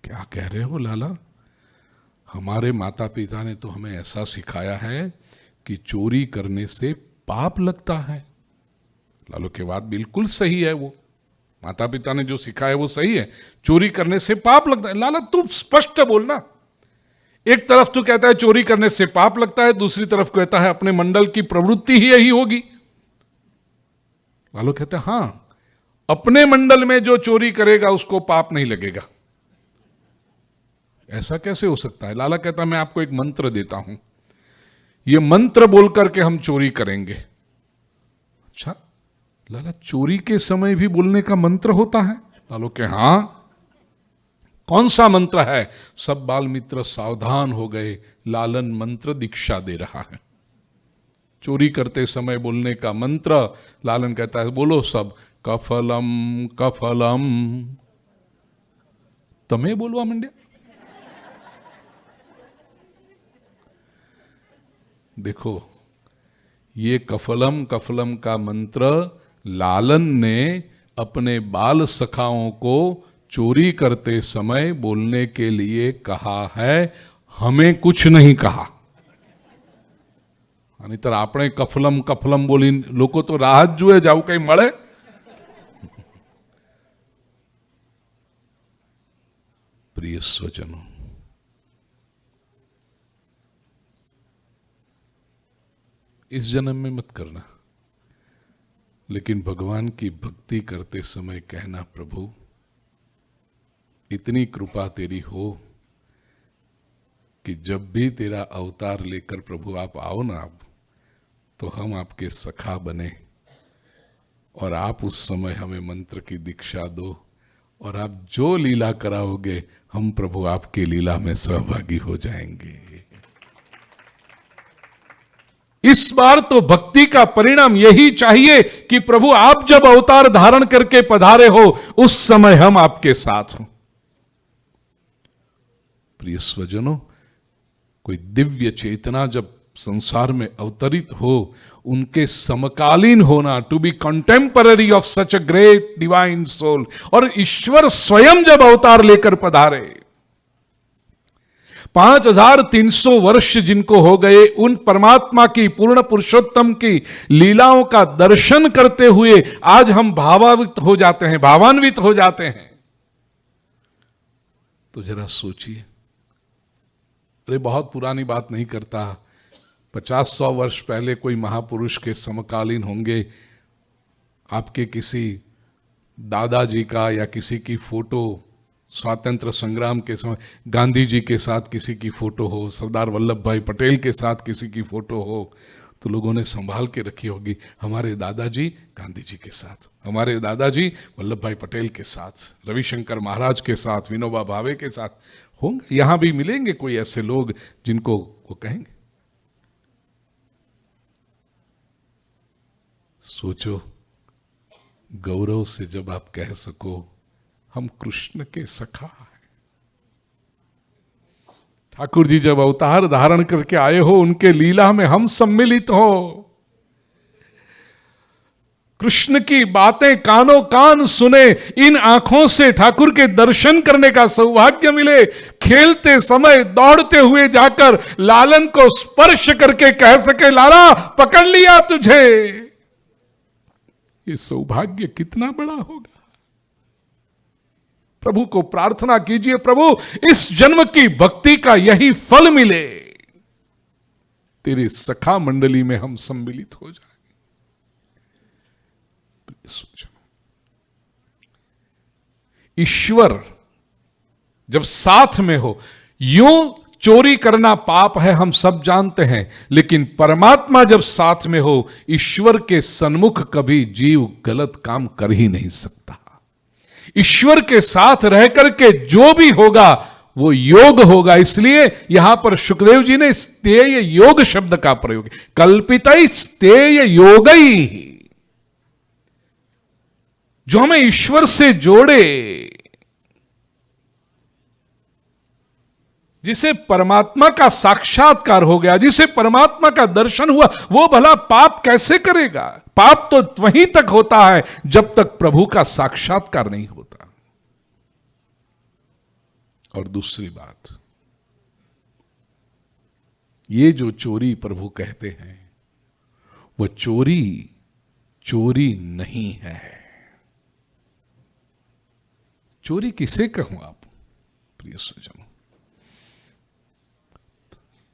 क्या कह रहे हो लाला? हमारे माता पिता ने तो हमें ऐसा सिखाया है कि चोरी करने से पाप लगता है। लालो की बात बिल्कुल सही है, वो माता पिता ने जो सिखाया वो सही है, चोरी करने से पाप लगता है। लाला तू स्पष्ट बोलना, एक तरफ तू कहता है चोरी करने से पाप लगता है, दूसरी तरफ कहता है अपने मंडल की प्रवृत्ति ही यही होगी। लालो कहते हैं हां, अपने मंडल में जो चोरी करेगा उसको पाप नहीं लगेगा। ऐसा कैसे हो सकता है? लाला कहता मैं आपको एक मंत्र देता हूं, ये मंत्र बोल करके हम चोरी करेंगे। अच्छा लाला, चोरी के समय भी बोलने का मंत्र होता है? लालो के हां। कौन सा मंत्र है? सब बाल मित्र सावधान हो गए, लालन मंत्र दीक्षा दे रहा है। चोरी करते समय बोलने का मंत्र। लालन कहता है बोलो सब, कफलम कफलम। तमे बोलवा मंड्या? देखो, ये कफलम कफलम का मंत्र लालन ने अपने बाल सखाओं को चोरी करते समय बोलने के लिए कहा है, हमें कुछ नहीं कहा। नहींतर आपणे कफलम कफलम बोली लोको तो राह ज जुए जाऊ कई मळे। प्रिय स्वजनों, इस जन्म में मत करना, लेकिन भगवान की भक्ति करते समय कहना, प्रभु इतनी कृपा तेरी हो कि जब भी तेरा अवतार लेकर प्रभु आप आओ ना, आप तो हम आपके सखा बने और आप उस समय हमें मंत्र की दीक्षा दो, और आप जो लीला कराओगे हम प्रभु आपकी लीला में सहभागी हो जाएंगे। इस बार तो भक्ति का परिणाम यही चाहिए कि प्रभु आप जब अवतार धारण करके पधारे हो उस समय हम आपके साथ हों। प्रिय स्वजनों, कोई दिव्य चेतना जब संसार में अवतरित हो, उनके समकालीन होना, to be contemporary of such a great divine soul, और ईश्वर स्वयं जब अवतार लेकर पधारे, 5300 वर्ष जिनको हो गए, उन परमात्मा की, पूर्ण पुरुषोत्तम की लीलाओं का दर्शन करते हुए आज हम भावान्वित हो जाते हैं, भावान्वित हो जाते हैं। तो जरा सोचिए, अरे बहुत पुरानी बात नहीं करता, 50-100 वर्ष पहले कोई महापुरुष के समकालीन होंगे, आपके किसी दादाजी का या किसी की फोटो स्वातंत्र संग्राम के समय गांधी जी के साथ किसी की फोटो हो, सरदार वल्लभ भाई पटेल के साथ किसी की फोटो हो, तो लोगों ने संभाल के रखी होगी। हमारे दादाजी गांधी जी के साथ, हमारे दादाजी वल्लभ भाई पटेल के साथ, रविशंकर महाराज के साथ, विनोबा भावे के साथ होंगे। यहां भी मिलेंगे कोई ऐसे लोग जिनको वो कहेंगे। सोचो, गौरव से जब आप कह सको हम कृष्ण के सखा हैं। ठाकुर जी जब अवतार धारण करके आए हो, उनके लीला में हम सम्मिलित हो। कृष्ण की बातें कानों कान सुने, इन आंखों से ठाकुर के दर्शन करने का सौभाग्य मिले, खेलते समय दौड़ते हुए जाकर लालन को स्पर्श करके कह सके लाला पकड़ लिया तुझे, ये सौभाग्य कितना बड़ा होगा। प्रभु को प्रार्थना कीजिए, प्रभु इस जन्म की भक्ति का यही फल मिले, तेरे सखा मंडली में हम सम्मिलित हो जाएं। ईश्वर जब साथ में हो, यूं चोरी करना पाप है हम सब जानते हैं, लेकिन परमात्मा जब साथ में हो, ईश्वर के सन्मुख कभी जीव गलत काम कर ही नहीं सकता। ईश्वर के साथ रह करके जो भी होगा वो योग होगा। इसलिए यहां पर सुखदेव जी ने स्तेय योग शब्द का प्रयोग, कल्पितै स्तेय योगई, जो हमें ईश्वर से जोड़े, जिसे परमात्मा का साक्षात्कार हो गया, जिसे परमात्मा का दर्शन हुआ, वो भला पाप कैसे करेगा। पाप तो वहीं तक होता है जब तक प्रभु का साक्षात्कार नहीं होता। और दूसरी बात, ये जो चोरी प्रभु कहते हैं, वो चोरी नहीं है। चोरी किसे कहूं आप प्रिय स्वजनों,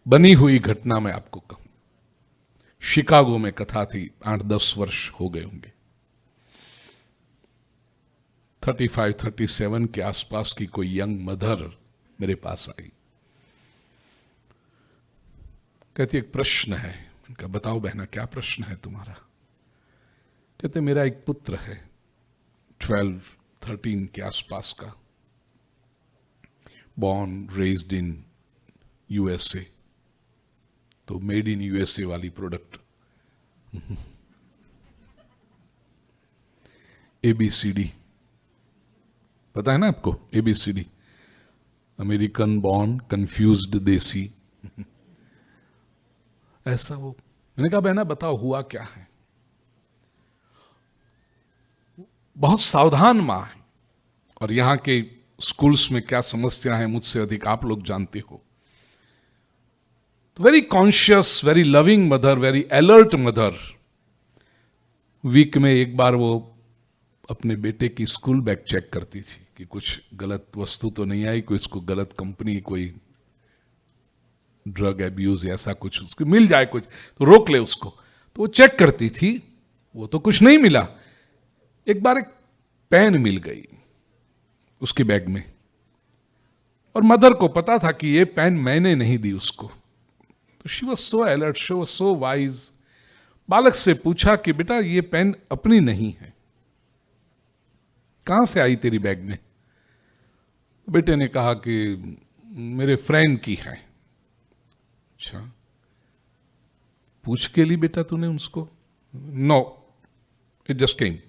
बनी हुई घटना में आपको कहूं। शिकागो में कथा थी, 8-10 वर्ष हो गए होंगे, 35-37 के आसपास की कोई यंग मदर मेरे पास आई, कहती एक प्रश्न है। उनका बताओ बहना क्या प्रश्न है तुम्हारा। कहते मेरा एक पुत्र है 12-13 के आसपास का, बॉर्न रेज्ड इन यूएसए, तो मेड इन यूएसए वाली प्रोडक्ट, ABCD पता है ना आपको, ABCD, अमेरिकन बॉर्न कंफ्यूज्ड देसी, ऐसा वो। मैंने कहा बहना बताओ हुआ क्या है। बहुत सावधान मां है, और यहां के स्कूल्स में क्या समस्या है मुझसे अधिक आप लोग जानते हो। तो very conscious, very loving mother, very alert mother. Week में एक बार वो अपने बेटे की स्कूल बैग चेक करती थी कि कुछ गलत वस्तु तो नहीं आई, कोई इसको गलत कंपनी, कोई ड्रग एब्यूज ऐसा कुछ उसको मिल जाए कुछ तो रोक ले उसको। तो वो चेक करती थी, वो तो कुछ नहीं मिला। एक बार एक पेन मिल गई उसके बैग में, और मदर को पता था कि ये पेन मैंने नहीं दी उसको। तो she was so alert, she was so wise. बालक से पूछा कि बेटा ये पेन अपनी नहीं है, कहां से आई तेरी बैग में। बेटे ने कहा कि मेरे फ्रेंड की है। अच्छा, पूछ के ली बेटा तूने उसको? No, it just came.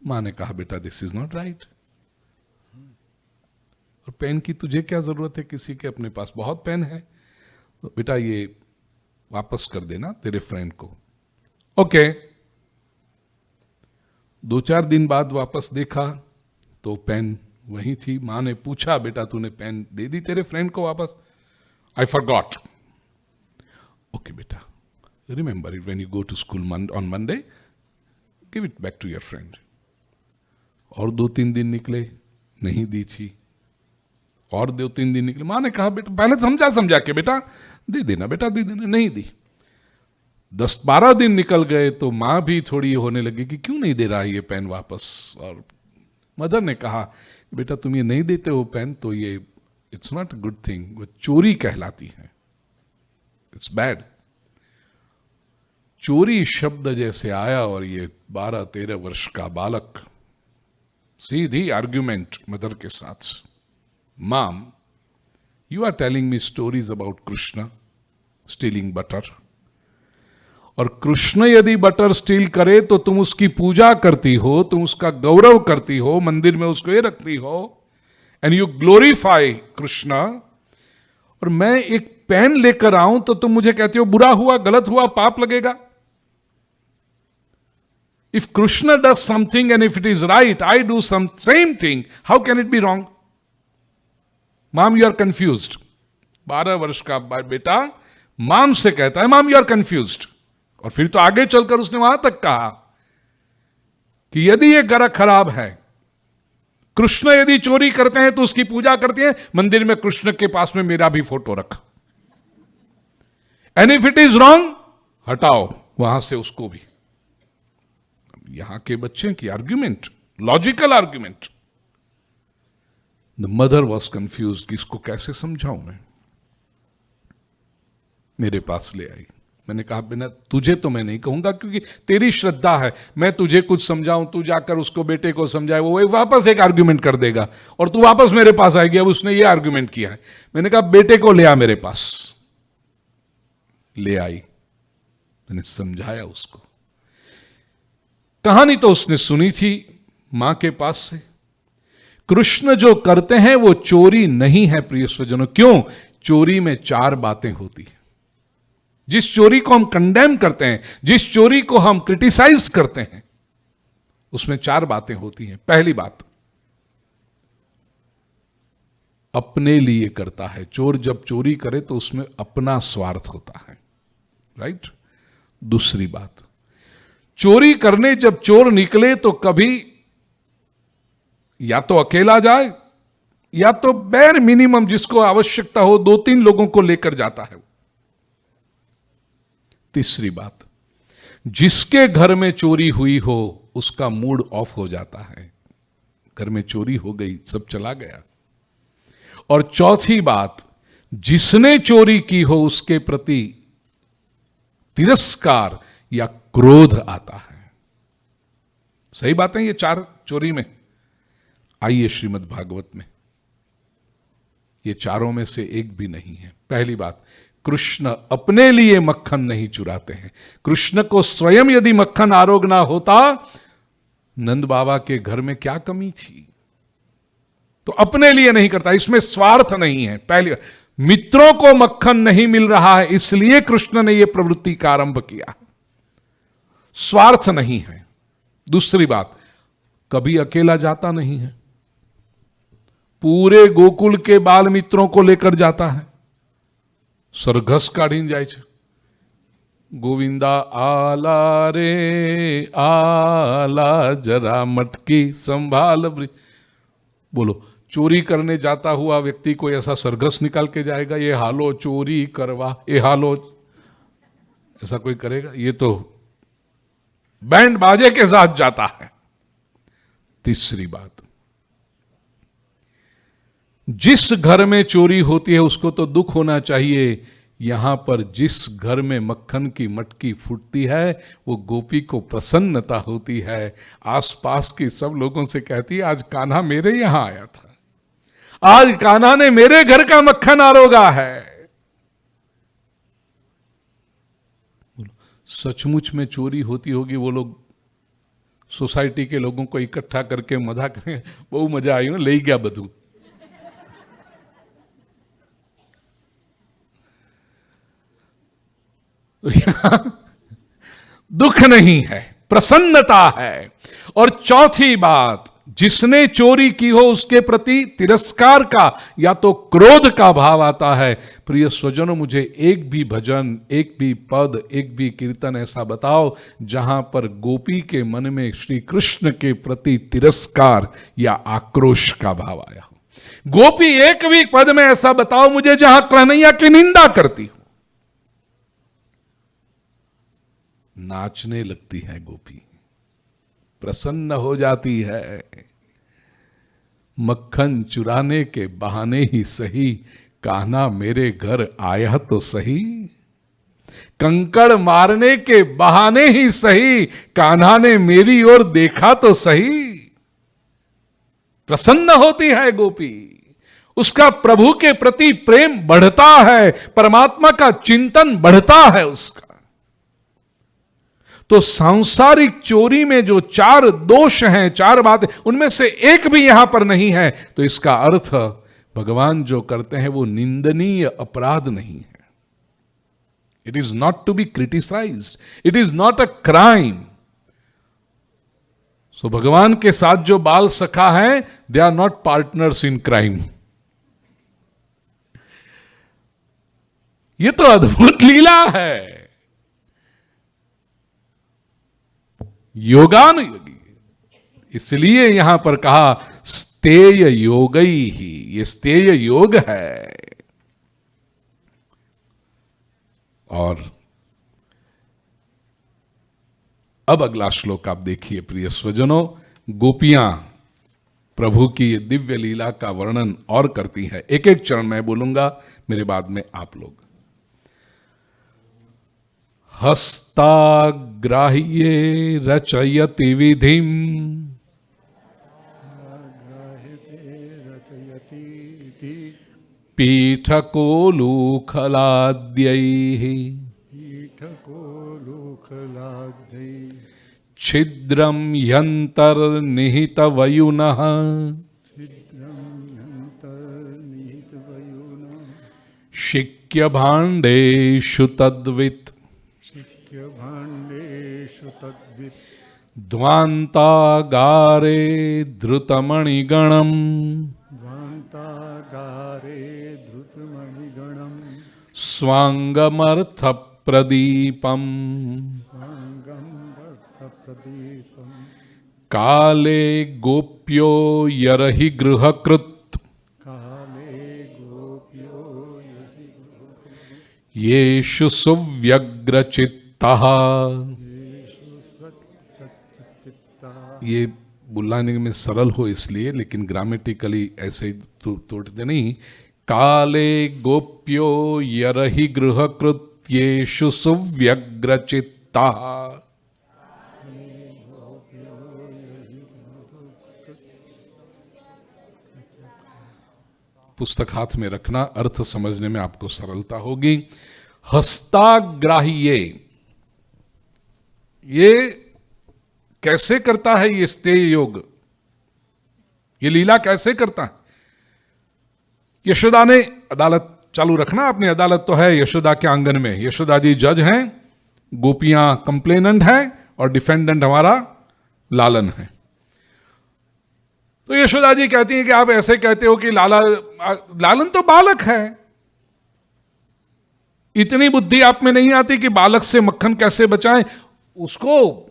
मां ने कहा बेटा दिस इज नॉट राइट, और पेन की तुझे क्या जरूरत है किसी के, अपने पास बहुत पेन है। तो बेटा ये वापस कर देना तेरे फ्रेंड को। ओके। 2-4 दिन बाद वापस देखा तो पेन वही थी। मां ने पूछा बेटा तूने पेन दे दी तेरे फ्रेंड को वापस? I forgot. ओके बेटा, remember it when you go to school on Monday, give it back to your friend. और 2-3 दिन निकले, नहीं दी थी। और 2-3 दिन निकले। माँ ने कहा बेटा, पहले समझा के बेटा दे देना, बेटा दे देना, नहीं दी। 10-12 दिन निकल गए तो माँ भी थोड़ी होने लगी कि क्यों नहीं दे रहा ये पेन वापस। और मदर ने कहा बेटा तुम ये नहीं देते हो पेन तो ये it's not a good thing, वो चोरी कहलाती है, इट्स बैड। चोरी शब्द जैसे आया और ये 12-13 वर्ष का बालक सीधी आर्ग्यूमेंट मदर के साथ, mom you are telling me stories about Krishna stealing butter, और कृष्ण यदि बटर स्टील करे तो तुम उसकी पूजा करती हो, तुम उसका गौरव करती हो, मंदिर में उसको ये रखती हो, एंड यू ग्लोरीफाई कृष्ण, और मैं एक पेन लेकर आऊं तो तुम मुझे कहते हो बुरा हुआ, गलत हुआ, पाप लगेगा। If Krishna does something and if it is right, I do some same thing, how can it be wrong? Mom you are confused. 12 वर्ष का बेटा मॉम से कहता है मॉम यू आर कंफ्यूज्ड। और फिर तो आगे चलकर उसने वहां तक कहा कि यदि ये घर खराब है, कृष्ण यदि चोरी करते हैं तो उसकी पूजा करते हैं, मंदिर में कृष्ण के पास में मेरा भी फोटो रख, and if it is wrong हटाओ वहां से उसको भी। यहां के बच्चे की argument, logical argument. The mother was confuse कि इसको कैसे समझाऊं मैं। मेरे पास ले आई, मैंने कहा बिना तुझे तो मैं नहीं कहूंगा क्योंकि तेरी श्रद्धा है, मैं तुझे कुछ समझाऊं, तू जाकर उसको बेटे को समझाए, वो वापस एक आर्ग्यूमेंट कर देगा और तू वापस मेरे पास आएगी। अब उसने ये आर्ग्यूमेंट किया है। मैंने कहा बेटे को ले आ मेरे पास। ले आई, मैंने समझाया उसको। कहानी तो उसने सुनी थी मां के पास से। कृष्ण जो करते हैं वो चोरी नहीं है प्रिय स्वजनों। क्यों? चोरी में 4 बातें होती हैं। जिस चोरी को हम कंडेम करते हैं, जिस चोरी को हम क्रिटिसाइज करते हैं, उसमें 4 बातें होती हैं। पहली बात, अपने लिए करता है। चोर जब चोरी करे तो उसमें अपना स्वार्थ होता है, राइट? दूसरी बात, चोरी करने जब चोर निकले तो कभी या तो अकेला जाए या तो बेर मिनिमम जिसको आवश्यकता हो 2-3 लोगों को लेकर जाता है। तीसरी बात, जिसके घर में चोरी हुई हो उसका मूड ऑफ हो जाता है, घर में चोरी हो गई, सब चला गया। और चौथी बात, जिसने चोरी की हो उसके प्रति तिरस्कार या क्रोध आता है। सही बात है ये 4 चोरी में। आइए श्रीमद् भागवत में, ये चारों में से एक भी नहीं है। पहली बात, कृष्ण अपने लिए मक्खन नहीं चुराते हैं। कृष्ण को स्वयं यदि मक्खन आरोग ना होता, नंद बाबा के घर में क्या कमी थी? तो अपने लिए नहीं करता, इसमें स्वार्थ नहीं है। पहली, मित्रों को मक्खन नहीं मिल रहा है इसलिए कृष्ण ने यह प्रवृत्ति का आरंभ किया, स्वार्थ नहीं है। दूसरी बात, कभी अकेला जाता नहीं है, पूरे गोकुल के बाल मित्रों को लेकर जाता है। सरघस काढ़ीने जाय छे, गोविंदा आला रे आला, जरा मटकी संभाल। बोलो, चोरी करने जाता हुआ व्यक्ति कोई ऐसा सरघस निकाल के जाएगा, ये हालो चोरी करवा, ये हालो, ऐसा कोई करेगा? ये तो बैंड बाजे के साथ जाता है। तीसरी बात, जिस घर में चोरी होती है उसको तो दुख होना चाहिए, यहां पर जिस घर में मक्खन की मटकी फूटती है वो गोपी को प्रसन्नता होती है। आसपास के सब लोगों से कहती है आज कान्हा मेरे यहां आया था, आज कान्हा ने मेरे घर का मक्खन आरोगा है। सचमुच में चोरी होती होगी, वो लोग सोसाइटी के लोगों को इकट्ठा करके मजाक करें, बहु मजा आई, ले गया बधू। दुख नहीं है, प्रसन्नता है। और चौथी बात, जिसने चोरी की हो उसके प्रति तिरस्कार का या तो क्रोध का भाव आता है। प्रिय स्वजनों, मुझे एक भी भजन, एक भी पद, एक भी कीर्तन ऐसा बताओ जहां पर गोपी के मन में श्री कृष्ण के प्रति तिरस्कार या आक्रोश का भाव आया हो। गोपी एक भी पद में ऐसा बताओ मुझे जहां कन्हैया की निंदा करती हो। नाचने लगती है गोपी, प्रसन्न हो जाती है। मक्खन चुराने के बहाने ही सही, कान्हा मेरे घर आया तो सही। कंकड़ मारने के बहाने ही सही, कान्हा ने मेरी ओर देखा तो सही। प्रसन्न होती है गोपी, उसका प्रभु के प्रति प्रेम बढ़ता है, परमात्मा का चिंतन बढ़ता है उसका। तो सांसारिक चोरी में जो 4 दोष हैं, 4 बातें, उनमें से एक भी यहां पर नहीं है, तो इसका अर्थ भगवान जो करते हैं वो निंदनीय अपराध नहीं है। It is not to be criticised, it is not a crime. So भगवान के साथ जो बाल सखा है, they are not partners in crime. ये तो अद्भुत लीला है। योगानुयोगी, इसलिए यहां पर कहा स्तेय योगई ही, ये स्तेय योग है। और अब अगला श्लोक आप देखिए प्रिय स्वजनों, गोपियां प्रभु की दिव्य लीला का वर्णन और करती है। एक एक चरण मैं बोलूंगा, मेरे बाद में आप लोग। हस्ताग्राह्ये रचयति विधिम पीठकोलूखलाद्यैः छिद्रं ह्यन्तर्निहितवयुनः शिक्यभाण्डेषु तद्वित् ध्वान्तागारे धृतमणिगणम् स्वांगमर्थप्रदीपम् काले गोप्यो यरहि गृहकृत् येषु सुव्यग्रचित्तः। ये बुलाने में सरल हो इसलिए, लेकिन ग्रामेटिकली ऐसे ही तोड़ते नहीं। काले गोप्यो यरहि गृहकृत् येषु सुव्यग्रचित्तः। पुस्तक हाथ में रखना, अर्थ समझने में आपको सरलता होगी। हस्ताग्राह्ये, ये कैसे करता है ये स्तेय योग, ये लीला कैसे करता है? यशोदा ने अदालत चालू रखना, अपनी अदालत तो है यशोदा के आंगन में। यशोदा जी जज हैं, गोपियां कंप्लेनेंट हैं और डिफेंडेंट हमारा लालन है। तो यशोदा जी कहती हैं कि आप ऐसे कहते हो कि लालन तो बालक है, इतनी बुद्धि आप में नहीं आती कि बालक से मक्खन कैसे बचाएं? उसको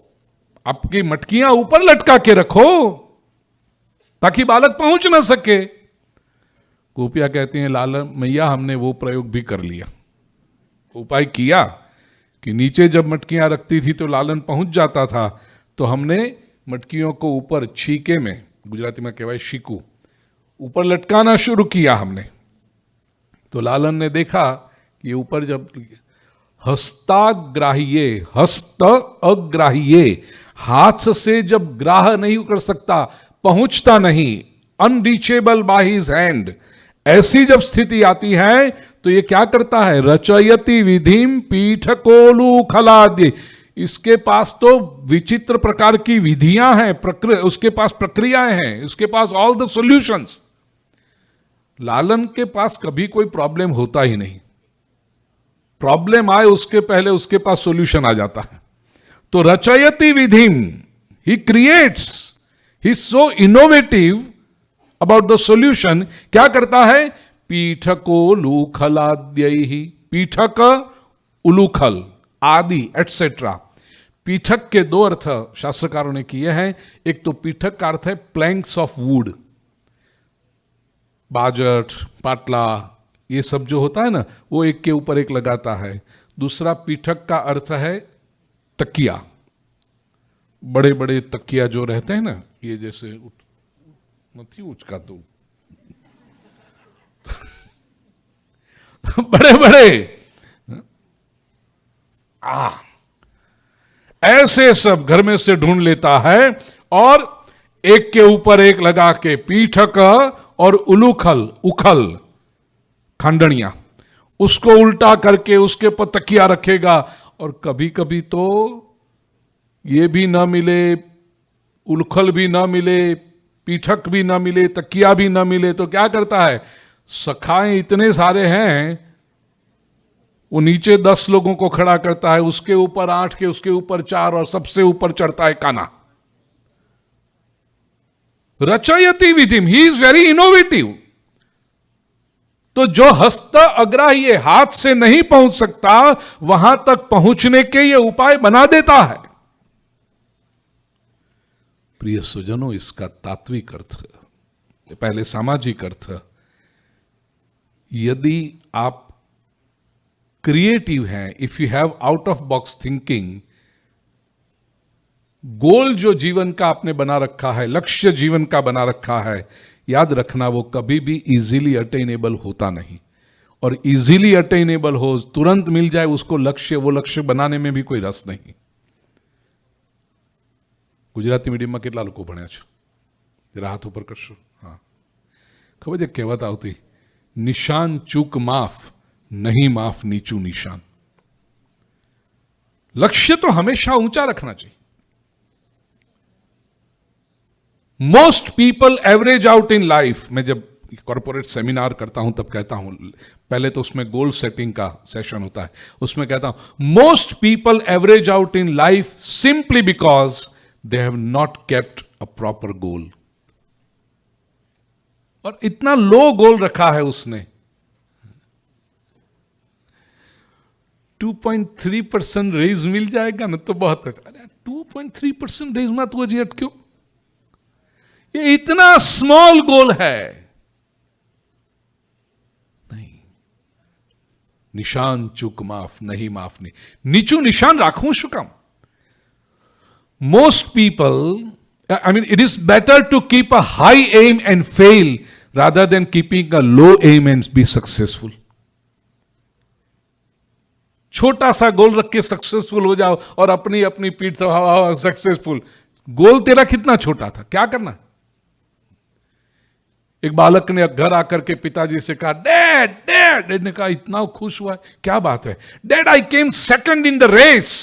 आपकी मटकियां ऊपर लटका के रखो ताकि बालक पहुंच ना सके। गोपियां कहती हैं लालन मैया हमने वो प्रयोग भी कर लिया, उपाय किया कि नीचे जब मटकियां रखती थी तो लालन पहुंच जाता था, तो हमने मटकियों को ऊपर छीके में, गुजराती में कहवाय शीकू, ऊपर लटकाना शुरू किया हमने। तो लालन ने देखा कि ऊपर जब हस्ताग्राह्ये, हस्त अग्राह्ये, हाथ से जब ग्राह नहीं कर सकता, पहुंचता नहीं, अनरीचेबल बाय हिज हैंड, ऐसी जब स्थिति आती है तो ये क्या करता है? रचयति विधिम पीठकोलूखलाद्य। इसके पास तो विचित्र प्रकार की विधियां हैं, उसके पास प्रक्रियाएं हैं, उसके पास ऑल द सॉल्यूशंस। लालन के पास कभी कोई प्रॉब्लम होता ही नहीं, प्रॉब्लम आए उसके पहले उसके पास सॉल्यूशन आ जाता है। तो रचयति विधिम, he creates, he so innovative about the solution. क्या करता है? पीठकोलूखलाद्यैहि, पीठक, उलूखल आदि एटसेट्रा। पीठक के 2 अर्थ शास्त्रकारों ने किए हैं। एक तो पीठक का अर्थ है प्लैंक्स ऑफ वुड, बाजट, पाटला, ये सब जो होता है ना, वो एक के ऊपर एक लगाता है। दूसरा पीठक का अर्थ है तकिया, बड़े बड़े तकिया जो रहते हैं ना, ये जैसे मथी उचका तो बड़े बड़े ऐसे सब घर में से ढूंढ लेता है और एक के ऊपर एक लगा के पीठक और उलूखल, उखल, खंडनिया, उसको उल्टा करके उसके ऊपर तकिया रखेगा। और कभी कभी तो ये भी ना मिले, उलखल भी ना मिले, पीठक भी ना मिले, तकिया भी ना मिले, तो क्या करता है, सखाए इतने सारे हैं, वो नीचे 10 लोगों को खड़ा करता है, उसके ऊपर 8 के, उसके ऊपर 4, और सबसे ऊपर चढ़ता है काना। रचयति विधिम, ही इज वेरी इनोवेटिव। तो जो हस्त अग्राह्य, हाथ से नहीं पहुंच सकता, वहां तक पहुंचने के ये उपाय बना देता है। प्रिय सुजनों, इसका तात्विक अर्थ, पहले सामाजिक अर्थ, यदि आप क्रिएटिव हैं, if you have out of box thinking, goal जो जीवन का आपने बना रखा है, लक्ष्य जीवन का बना रखा है, याद रखना वो कभी भी इजीली अटेनेबल होता नहीं। और इजीली अटेनेबल हो, तुरंत मिल जाए उसको लक्ष्य, वो लक्ष्य बनाने में भी कोई रस नहीं। गुजराती मीडियम में કેટલા લોકો ભણ્યા છો? જરા હાથ ઉપર કરશો। હા, ખબર છે કહેવત આવતી, નિશાન ચૂક માફ, नहीं माफ नीचू निशान। लक्ष्य तो हमेशा ऊंचा रखना चाहिए। Most people average out in life. मैं जब कॉर्पोरेट सेमिनार करता हूं तब कहता हूं, पहले तो उसमें गोल सेटिंग का सेशन होता है, उसमें कहता हूं most people average out in life simply because they have not kept a proper goal. और इतना लो गोल रखा है उसने, 2.3% रेज मिल जाएगा ना तो बहुत अच्छा। 2.3% रेज में तो जी अटक्यो, ये इतना स्मॉल गोल है। नहीं, निशान चूक माफ, नहीं माफ नहीं, नीचू निशान राखू शू काम? Most people, I mean it is better to keep a high aim and fail rather than keeping a low aim and be successful. छोटा सा गोल रख के सक्सेसफुल हो जाओ और अपनी अपनी पीठ तो सक्सेसफुल। गोल तेरा कितना छोटा था, क्या करना? एक बालक ने घर आकर के पिताजी से कहा, डैड डैड। डैड ने कहा, इतना खुश हुआ है, क्या बात है? Dad, I came second in the race.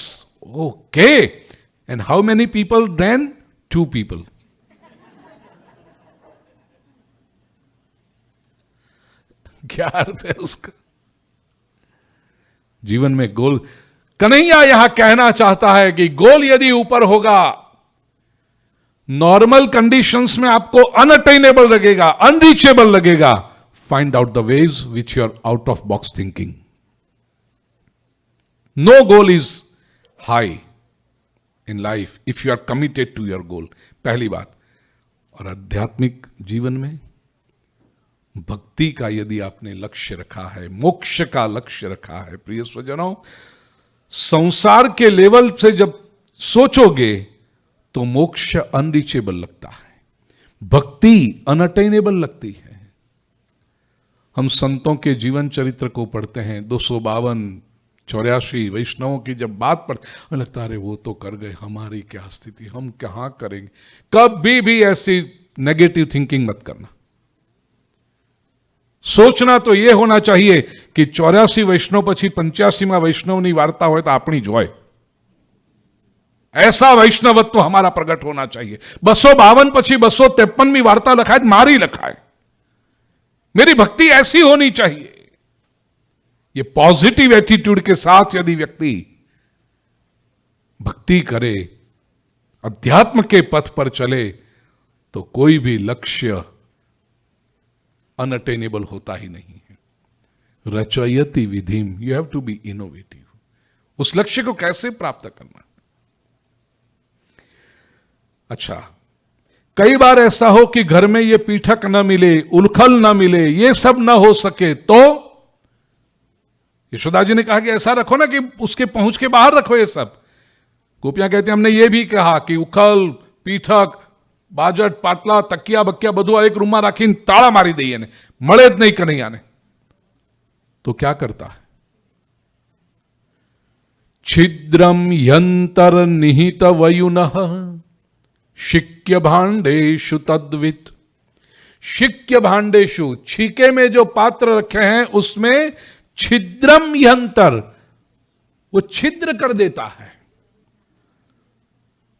Okay, and how many people ran? 2 people। क्या अर्थ है उसका? जीवन में गोल, कन्हैया यहां कहना चाहता है कि गोल यदि ऊपर होगा, नॉर्मल कंडीशंस में आपको अनअटेनेबल लगेगा, अनरीचेबल लगेगा। Find out the ways which you are out of box thinking. No goal is high in life if you are committed to your goal, पहली बात। और आध्यात्मिक जीवन में भक्ति का यदि आपने लक्ष्य रखा है, मोक्ष का लक्ष्य रखा है, प्रिय स्वजनों, संसार के लेवल से जब सोचोगे तो मोक्ष अनरीचेबल लगता है, भक्ति अनअटेनेबल लगती है। हम संतों के जीवन चरित्र को पढ़ते हैं, 252 84 वैष्णवों की जब बात पढ़ लगता है, अरे वो तो कर गए, हमारी क्या स्थिति, हम कहां करेंगे। कभी भी ऐसी नेगेटिव थिंकिंग मत करना। सोचना तो यह होना चाहिए कि 84 वैष्णव पछी 85 वैष्णवनी वार्ता हो तो अपनी ज होय, ऐसा वैष्णवत्व हमारा प्रकट होना चाहिए। 252 पछी 253 वार्ता लखाए मारी लखाए, मेरी भक्ति ऐसी होनी चाहिए। ये पॉजिटिव एटीट्यूड के साथ यदि व्यक्ति भक्ति करे, अध्यात्म के पथ पर चले, तो कोई भी लक्ष्य अनअटेनेबल होता ही नहीं है। रचयति विधिम, you have to be innovative. उस लक्ष्य को कैसे प्राप्त करना? अच्छा, कई बार ऐसा हो कि घर में ये पीठक न मिले, उलखल न मिले, ये सब न हो सके, तो यशोदा जी ने कहा कि ऐसा रखो ना कि उसके पहुंच के बाहर रखो ये सब। गोपियां कहती हमने ये भी कहा कि उखल, पीठक, बाजट, पाटला, तकिया बकिया બધું एक रूम में राखी ताला मारी दઈએ ने, મળે જ નહીં કનૈયાને। तो क्या करता है? छिद्रम यंतर निहित वयुनः शिक्य भांडेषु तद्वित। शिक्य भांडेषु, छीके में जो पात्र रखे हैं उसमें छिद्रम यंतर, वो छिद्र कर देता है।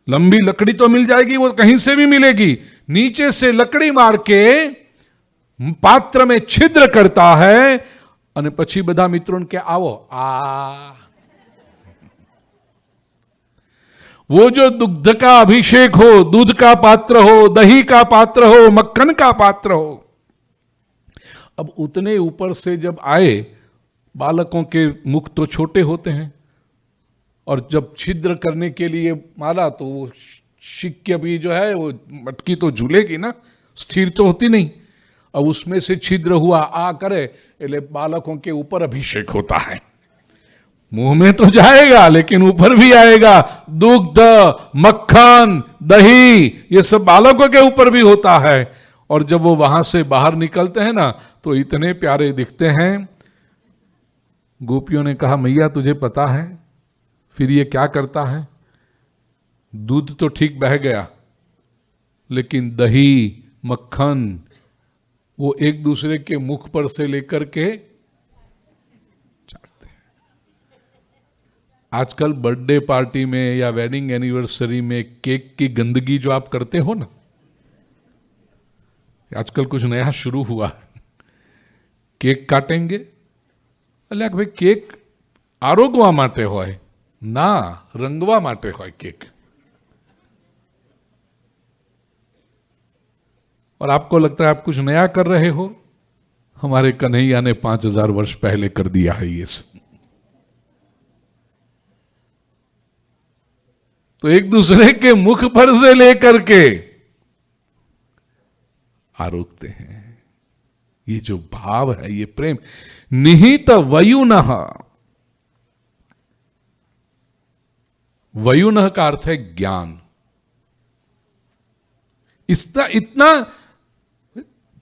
लंबी लकड़ी तो मिल जाएगी, वो कहीं से भी मिलेगी, नीचे से लकड़ी मार के पात्र में छिद्र करता है। અને પછી બધા મિત્રોને કે આવો वो जो दुग्ध का अभिषेक हो, दूध का पात्र हो, दही का पात्र हो, मक्खन का पात्र हो, अब उतने ऊपर से जब आए, बालकों के मुख तो छोटे होते हैं, और जब छिद्र करने के लिए मारा तो वो शिक्य भी जो है वो मटकी तो झूलेगी ना, स्थिर तो होती नहीं। अब उसमें से छिद्र हुआ, आ करे એટલે बालकों के ऊपर अभिषेक होता है। मुंह में तो जाएगा लेकिन ऊपर भी आएगा। दुग्ध, मक्खन, दही, ये सब बालकों के ऊपर भी होता है। और जब वो वहां से बाहर निकलते हैं ना तो इतने प्यारे दिखते हैं। गोपियों ने कहा मैया तुझे पता है फिर ये क्या करता है? दूध तो ठीक बह गया, लेकिन दही, मक्खन वो एक दूसरे के मुख पर से लेकर के चाटते हैं। आजकल बर्थडे पार्टी में या वेडिंग एनिवर्सरी में केक की गंदगी जो आप करते हो ना, आजकल कुछ नया शुरू हुआ है। केक काटेंगे, अल्लाह भाई केक आरोगवा माटे होय ना, रंगवा माटे होय केक। और आपको लगता है आप कुछ नया कर रहे हो, हमारे कन्हैया ने 5000 वर्ष पहले कर दिया है ये सब। तो एक दूसरे के मुख पर से लेकर के आरोगते हैं। ये जो भाव है, ये प्रेम। निहित वयुनः, वयुनः का अर्थ है ज्ञान। इसका इतना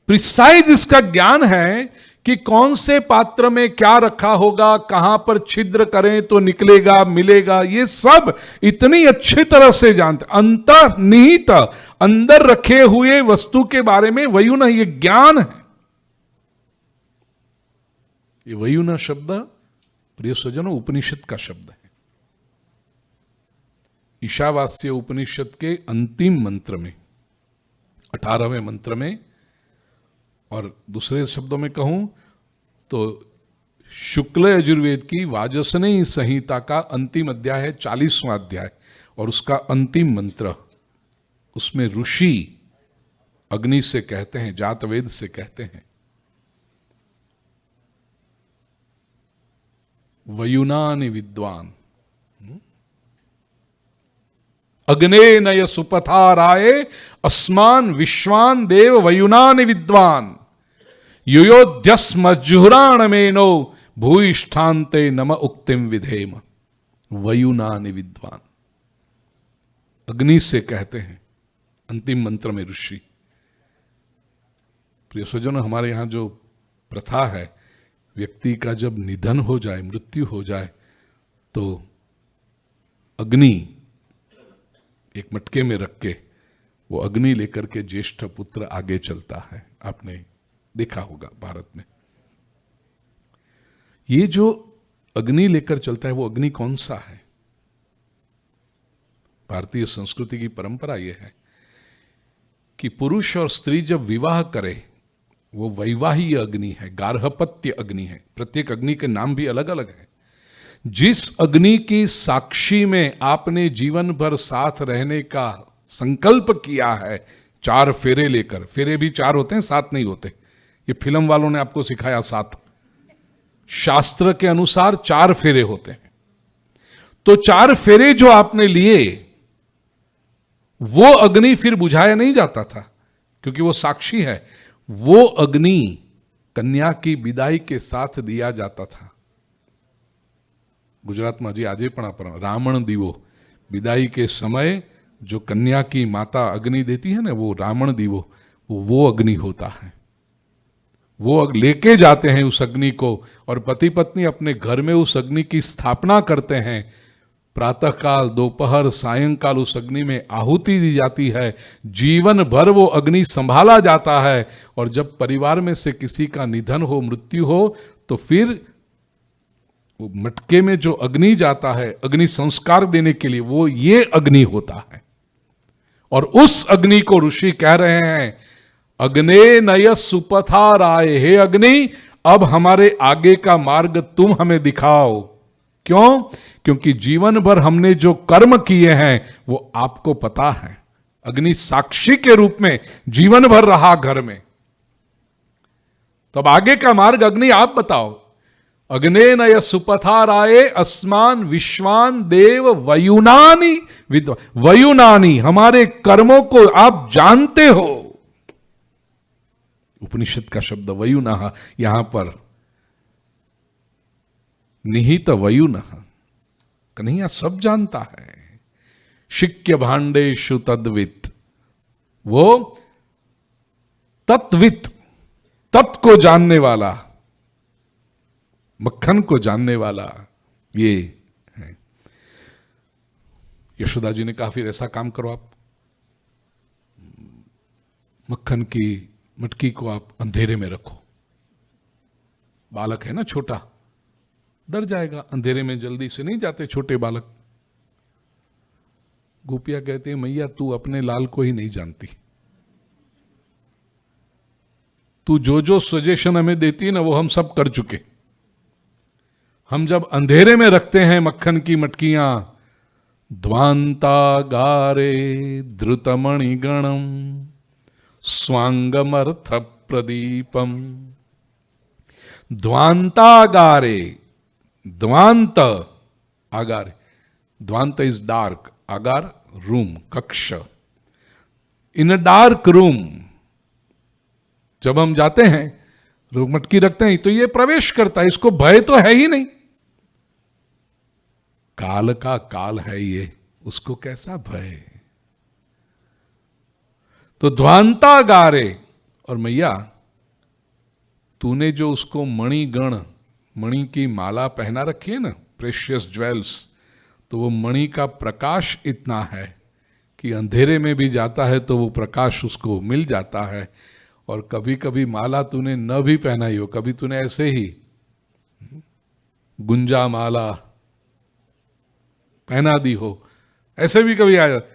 प्रिसाइज इसका ज्ञान है कि कौन से पात्र में क्या रखा होगा, कहां पर छिद्र करें तो निकलेगा, मिलेगा, ये सब इतनी अच्छी तरह से जानते। अंतर्निहित, अंदर रखे हुए वस्तु के बारे में वयुन, ये ज्ञान है। ये वयुन शब्द प्रिय स्वजनों उपनिषद का शब्द है। ईशावास्य उपनिषद के अंतिम मंत्र में, 18वें मंत्र में, और दूसरे शब्दों में कहूं तो शुक्ल यजुर्वेद की वाजसनेयी संहिता का अंतिम अध्याय है, 40वां अध्याय, और उसका अंतिम मंत्र, उसमें ऋषि अग्नि से कहते हैं, जातवेद से कहते हैं, वयुनानि विद्वान अग्ने नय सुपथा राये अस्मान विश्वान देव वयुनानि विद्वान युयोध्यस्मज्जुहुराण मेनो भूयिष्ठान्ते नम उक्तिम विधेम। वयुनानि विद्वान, अग्नि से कहते हैं अंतिम मंत्र में ऋषि। प्रिय स्वजन, हमारे यहां जो प्रथा है, व्यक्ति का जब निधन हो जाए, मृत्यु हो जाए, तो अग्नि एक मटके में रख के वो अग्नि लेकर के ज्येष्ठ पुत्र आगे चलता है। आपने देखा होगा भारत में ये जो अग्नि लेकर चलता है, वो अग्नि कौन सा है? भारतीय संस्कृति की परंपरा यह है कि पुरुष और स्त्री जब विवाह करे, वो वैवाहिक अग्नि है, गार्हपत्य अग्नि है। प्रत्येक अग्नि के नाम भी अलग अलग है। जिस अग्नि की साक्षी में आपने जीवन भर साथ रहने का संकल्प किया है, 4 फेरे लेकर, फेरे भी 4 होते हैं, 7 नहीं होते, ये फिल्म वालों ने आपको सिखाया 7, शास्त्र के अनुसार 4 फेरे होते हैं। तो 4 फेरे जो आपने लिए, वो अग्नि फिर बुझाया नहीं जाता था, क्योंकि वो साक्षी है। वो अग्नि कन्या की विदाई के साथ दिया जाता था। गुजरात में हजी आजे पण आप रावण दीवो, विदाई के समय जो कन्या की माता अग्नि देती है ना, वो रावण दीवो, वो अग्नि होता है। वो लेके जाते हैं उस अग्नि को, और पति पत्नी अपने घर में उस अग्नि की स्थापना करते हैं। प्रातःकाल, दोपहर, सायंकाल उस अग्नि में आहुति दी जाती है। जीवन भर वो अग्नि संभाला जाता है। और जब परिवार में से किसी का निधन हो, मृत्यु हो, तो फिर वो मटके में जो अग्नि जाता है अग्नि संस्कार देने के लिए, वो ये अग्नि होता है। और उस अग्नि को ऋषि कह रहे हैं, अग्ने नय सुपथा राय, हे अग्नि अब हमारे आगे का मार्ग तुम हमें दिखाओ। क्यों? क्योंकि जीवन भर हमने जो कर्म किए हैं वो आपको पता है। अग्नि साक्षी के रूप में जीवन भर रहा घर में, तो अब आगे का मार्ग अग्नि आप बताओ। अग्ने नय सुपथा राय अस्मान विश्वान देव वयुनानी विद्वा, वयुनानी हमारे कर्मों को आप जानते हो। उपनिषद का शब्द वयुना, यहां पर निहित वयुनः, कन्हैया सब जानता है। शिक्य भांडेषु तद्वित, वो तत्वित, तत् को जानने वाला, मक्खन को जानने वाला ये है। यशोदा जी ने कहा फिर ऐसा काम करो, आप मक्खन की मटकी को आप अंधेरे में रखो। बालक है ना छोटा, डर जाएगा, अंधेरे में जल्दी से नहीं जाते छोटे बालक। गोपिया कहते हैं मैया तू अपने लाल को ही नहीं जानती, तू जो जो सजेशन हमें देती है ना वो हम सब कर चुके। हम जब अंधेरे में रखते हैं मक्खन की मटकियां, ध्वांतागारे धृतमणिगणम स्वांगमर्थ प्रदीपम। ध्वांतागारे, ध्वांत आगार, ध्वांत इज डार्क, आगार रूम, कक्ष। इन अ डार्क रूम जब हम जाते हैं, मटकी रखते हैं, तो ये प्रवेश करता है, इसको भय तो है ही नहीं। काल का काल है ये, उसको कैसा भय। तो ध्वांतागारे, और मैया तूने जो उसको मणिगण, मणि की माला पहना रखी है ना, प्रेशियस ज्वेल्स, तो वो मणि का प्रकाश इतना है कि अंधेरे में भी जाता है तो वो प्रकाश उसको मिल जाता है। और कभी कभी माला तूने न भी पहनाई हो, कभी तूने ऐसे ही गुंजा माला पहना दी हो, ऐसे भी कभी आ जाता,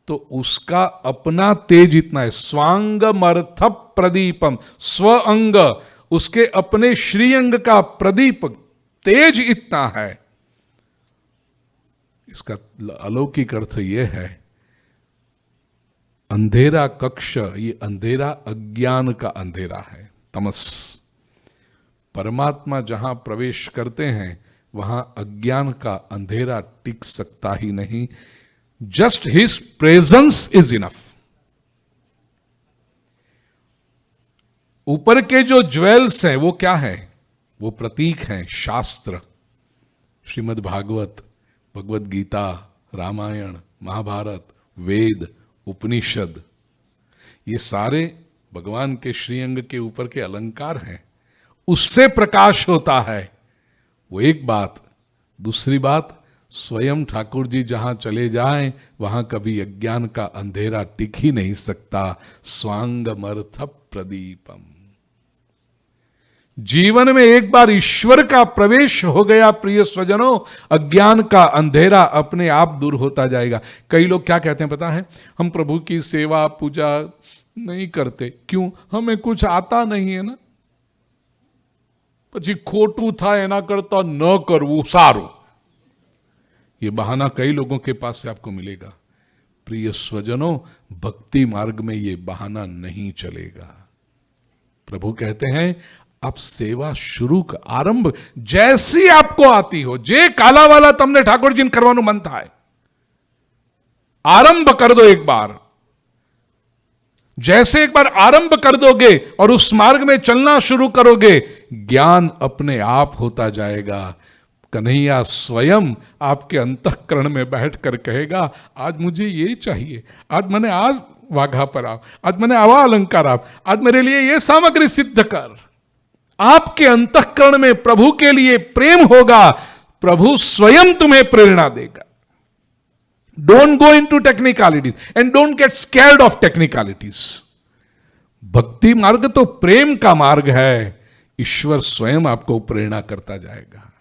तो उसका अपना तेज इतना है। स्वांगमर्थ प्रदीपम, स्व अंग, उसके अपने श्रीअंग का प्रदीप तेज इतना है। इसका अलौकिक अर्थ यह है, अंधेरा कक्ष, ये अंधेरा अज्ञान का अंधेरा है, तमस। परमात्मा जहां प्रवेश करते हैं वहां अज्ञान का अंधेरा टिक सकता ही नहीं। Just his presence is enough. ऊपर के जो ज्वेल्स हैं वो क्या है? वो प्रतीक हैं, शास्त्र, श्रीमद् भागवत, भगवत गीता, रामायण, महाभारत, वेद, उपनिषद, ये सारे भगवान के श्रीअंग के ऊपर के अलंकार हैं। उससे प्रकाश होता है, वो एक बात। दूसरी बात, स्वयं ठाकुर जी जहां चले जाएं वहां कभी अज्ञान का अंधेरा टिक ही नहीं सकता। स्वांगमर्थ प्रदीपम। जीवन में एक बार ईश्वर का प्रवेश हो गया प्रिय स्वजनों, अज्ञान का अंधेरा अपने आप दूर होता जाएगा। कई लोग क्या कहते हैं पता है, हम प्रभु की सेवा पूजा नहीं करते, क्यों? हमें कुछ आता नहीं है ना, પછી ખોટું થાય એના કરતા ન કરવું સારું। ये बहाना कई लोगों के पास से आपको मिलेगा। प्रिय स्वजनों, भक्ति मार्ग में ये बहाना नहीं चलेगा। प्रभु कहते हैं आप सेवा शुरू आरंभ जैसी आपको आती हो, जे काला वाला तमने ठाकुर जी ने करवानुं मन थाय आरंभ कर दो एक बार। जैसे एक बार आरंभ कर दोगे और उस मार्ग में चलना शुरू करोगे, ज्ञान अपने आप होता जाएगा। कन्हैया स्वयं आपके अंतःकरण में बैठकर कहेगा, आज मुझे ये चाहिए, आज वाघा पर आओ, आज मैंने आवा अलंकार आप, आज मेरे लिए ये सामग्री सिद्ध कर। आपके अंतःकरण में प्रभु के लिए प्रेम होगा, प्रभु स्वयं तुम्हें प्रेरणा देगा। Don't go into technicalities and don't get scared of technicalities. भक्ति मार्ग तो प्रेम का मार्ग है, ईश्वर स्वयं आपको प्रेरणा करता जाएगा।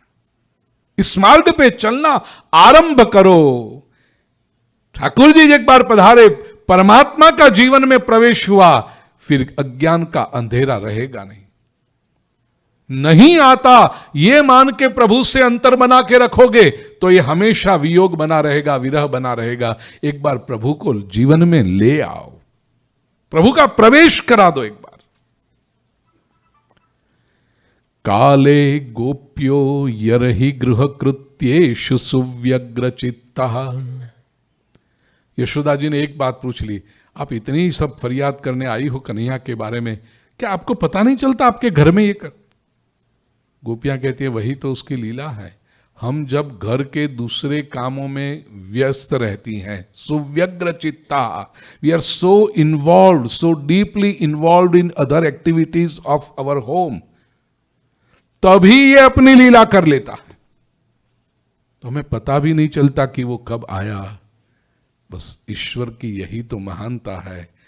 इस मार्ग पे चलना आरंभ करो। ठाकुर जी एक बार पधारे, परमात्मा का जीवन में प्रवेश हुआ, फिर अज्ञान का अंधेरा रहेगा नहीं। नहीं आता ये मान के प्रभु से अंतर बना के रखोगे तो ये हमेशा वियोग बना रहेगा, विरह बना रहेगा। एक बार प्रभु को जीवन में ले आओ, प्रभु का प्रवेश करा दो एक बार। काले गोप्यो यरहि गृह कृत्येषु सुव्यग्र चित्तः। यशोदा जी ने एक बात पूछ ली, आप इतनी सब फरियाद करने आई हो कन्हैया के बारे में, क्या आपको पता नहीं चलता आपके घर में ये कर? गोपियां कहती है वही तो उसकी लीला है। हम जब घर के दूसरे कामों में व्यस्त रहती हैं, सुव्यग्र चित्ता, we are so involve, so deeply involve in other activities of our home, तभी ये अपनी लीला कर लेता है। तो हमें पता भी नहीं चलता कि वो कब आया। बस ईश्वर की यही तो महानता है।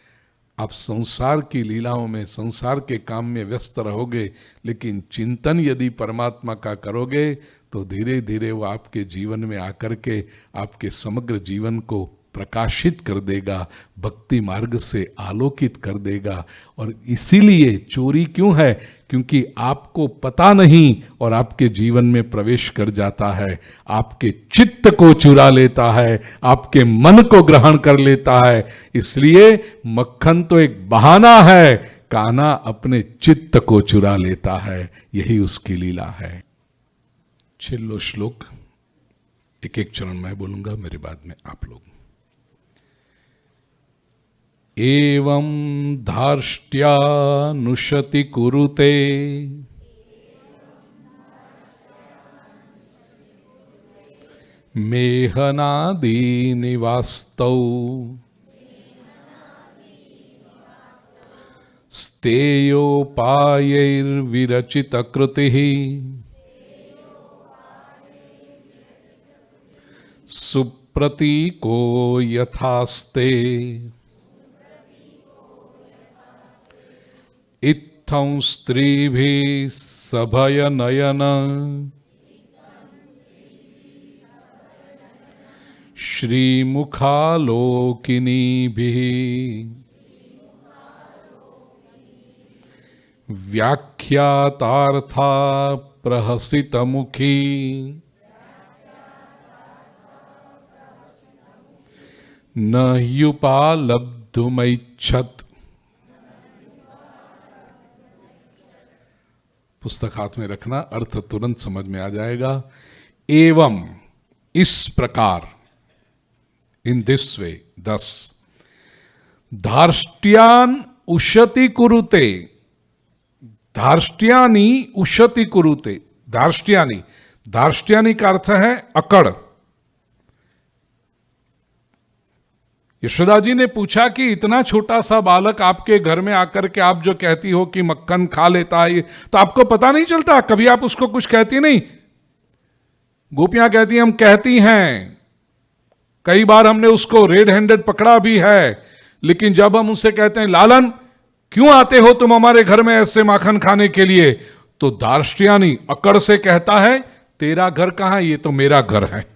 आप संसार की लीलाओं में, संसार के काम में व्यस्त रहोगे, लेकिन चिंतन यदि परमात्मा का करोगे तो धीरे धीरे वो आपके जीवन में आकर के आपके समग्र जीवन को प्रकाशित कर देगा, भक्ति मार्ग से आलोकित कर देगा। और इसीलिए चोरी क्यों है? क्योंकि आपको पता नहीं और आपके जीवन में प्रवेश कर जाता है, आपके चित्त को चुरा लेता है, आपके मन को ग्रहण कर लेता है। इसलिए मक्खन तो एक बहाना है, कान्हा अपने चित्त को चुरा लेता है। यही उसकी लीला है। छिल्लो श्लोक एक एक चरण मैं बोलूंगा, मेरे बाद में आप लोग। एवं धार्ष्ट्यानुशति कुरुते मेहनादि निवास्तौ स्तेयोपायैर्विरचित कृतिः सुप्रतीको यथास्ते इत्थं स्त्रीभिः सभयनयन श्रीमुखालोकिनीभिः व्याख्यातार्था प्रहसितमुखी न ह्युपालब्धुमैच्छत्। पुस्तक हाथ में रखना, अर्थ तुरंत समझ में आ जाएगा। एवं, इस प्रकार, इन दिस वे, दस, धार्ष्ट्यान उशति कुरुते, धार्ष्ट्यानी उशति कुरुते। धार्ष्ट्यानी, धार्ष्ट्यानी का अर्थ है अकड़। यशोदा जी ने पूछा कि इतना छोटा सा बालक आपके घर में आकर के आप जो कहती हो कि मक्खन खा लेता है, तो आपको पता नहीं चलता? कभी आप उसको कुछ कहती नहीं? गोपियां कहती हैं हम कहती हैं, कई बार हमने उसको रेड हैंडेड पकड़ा भी है, लेकिन जब हम उससे कहते हैं लालन क्यों आते हो तुम हमारे घर में ऐसे माखन खाने के लिए, तो दार्ष्टियानी अकड़ से कहता है तेरा घर कहां, ये तो मेरा घर है।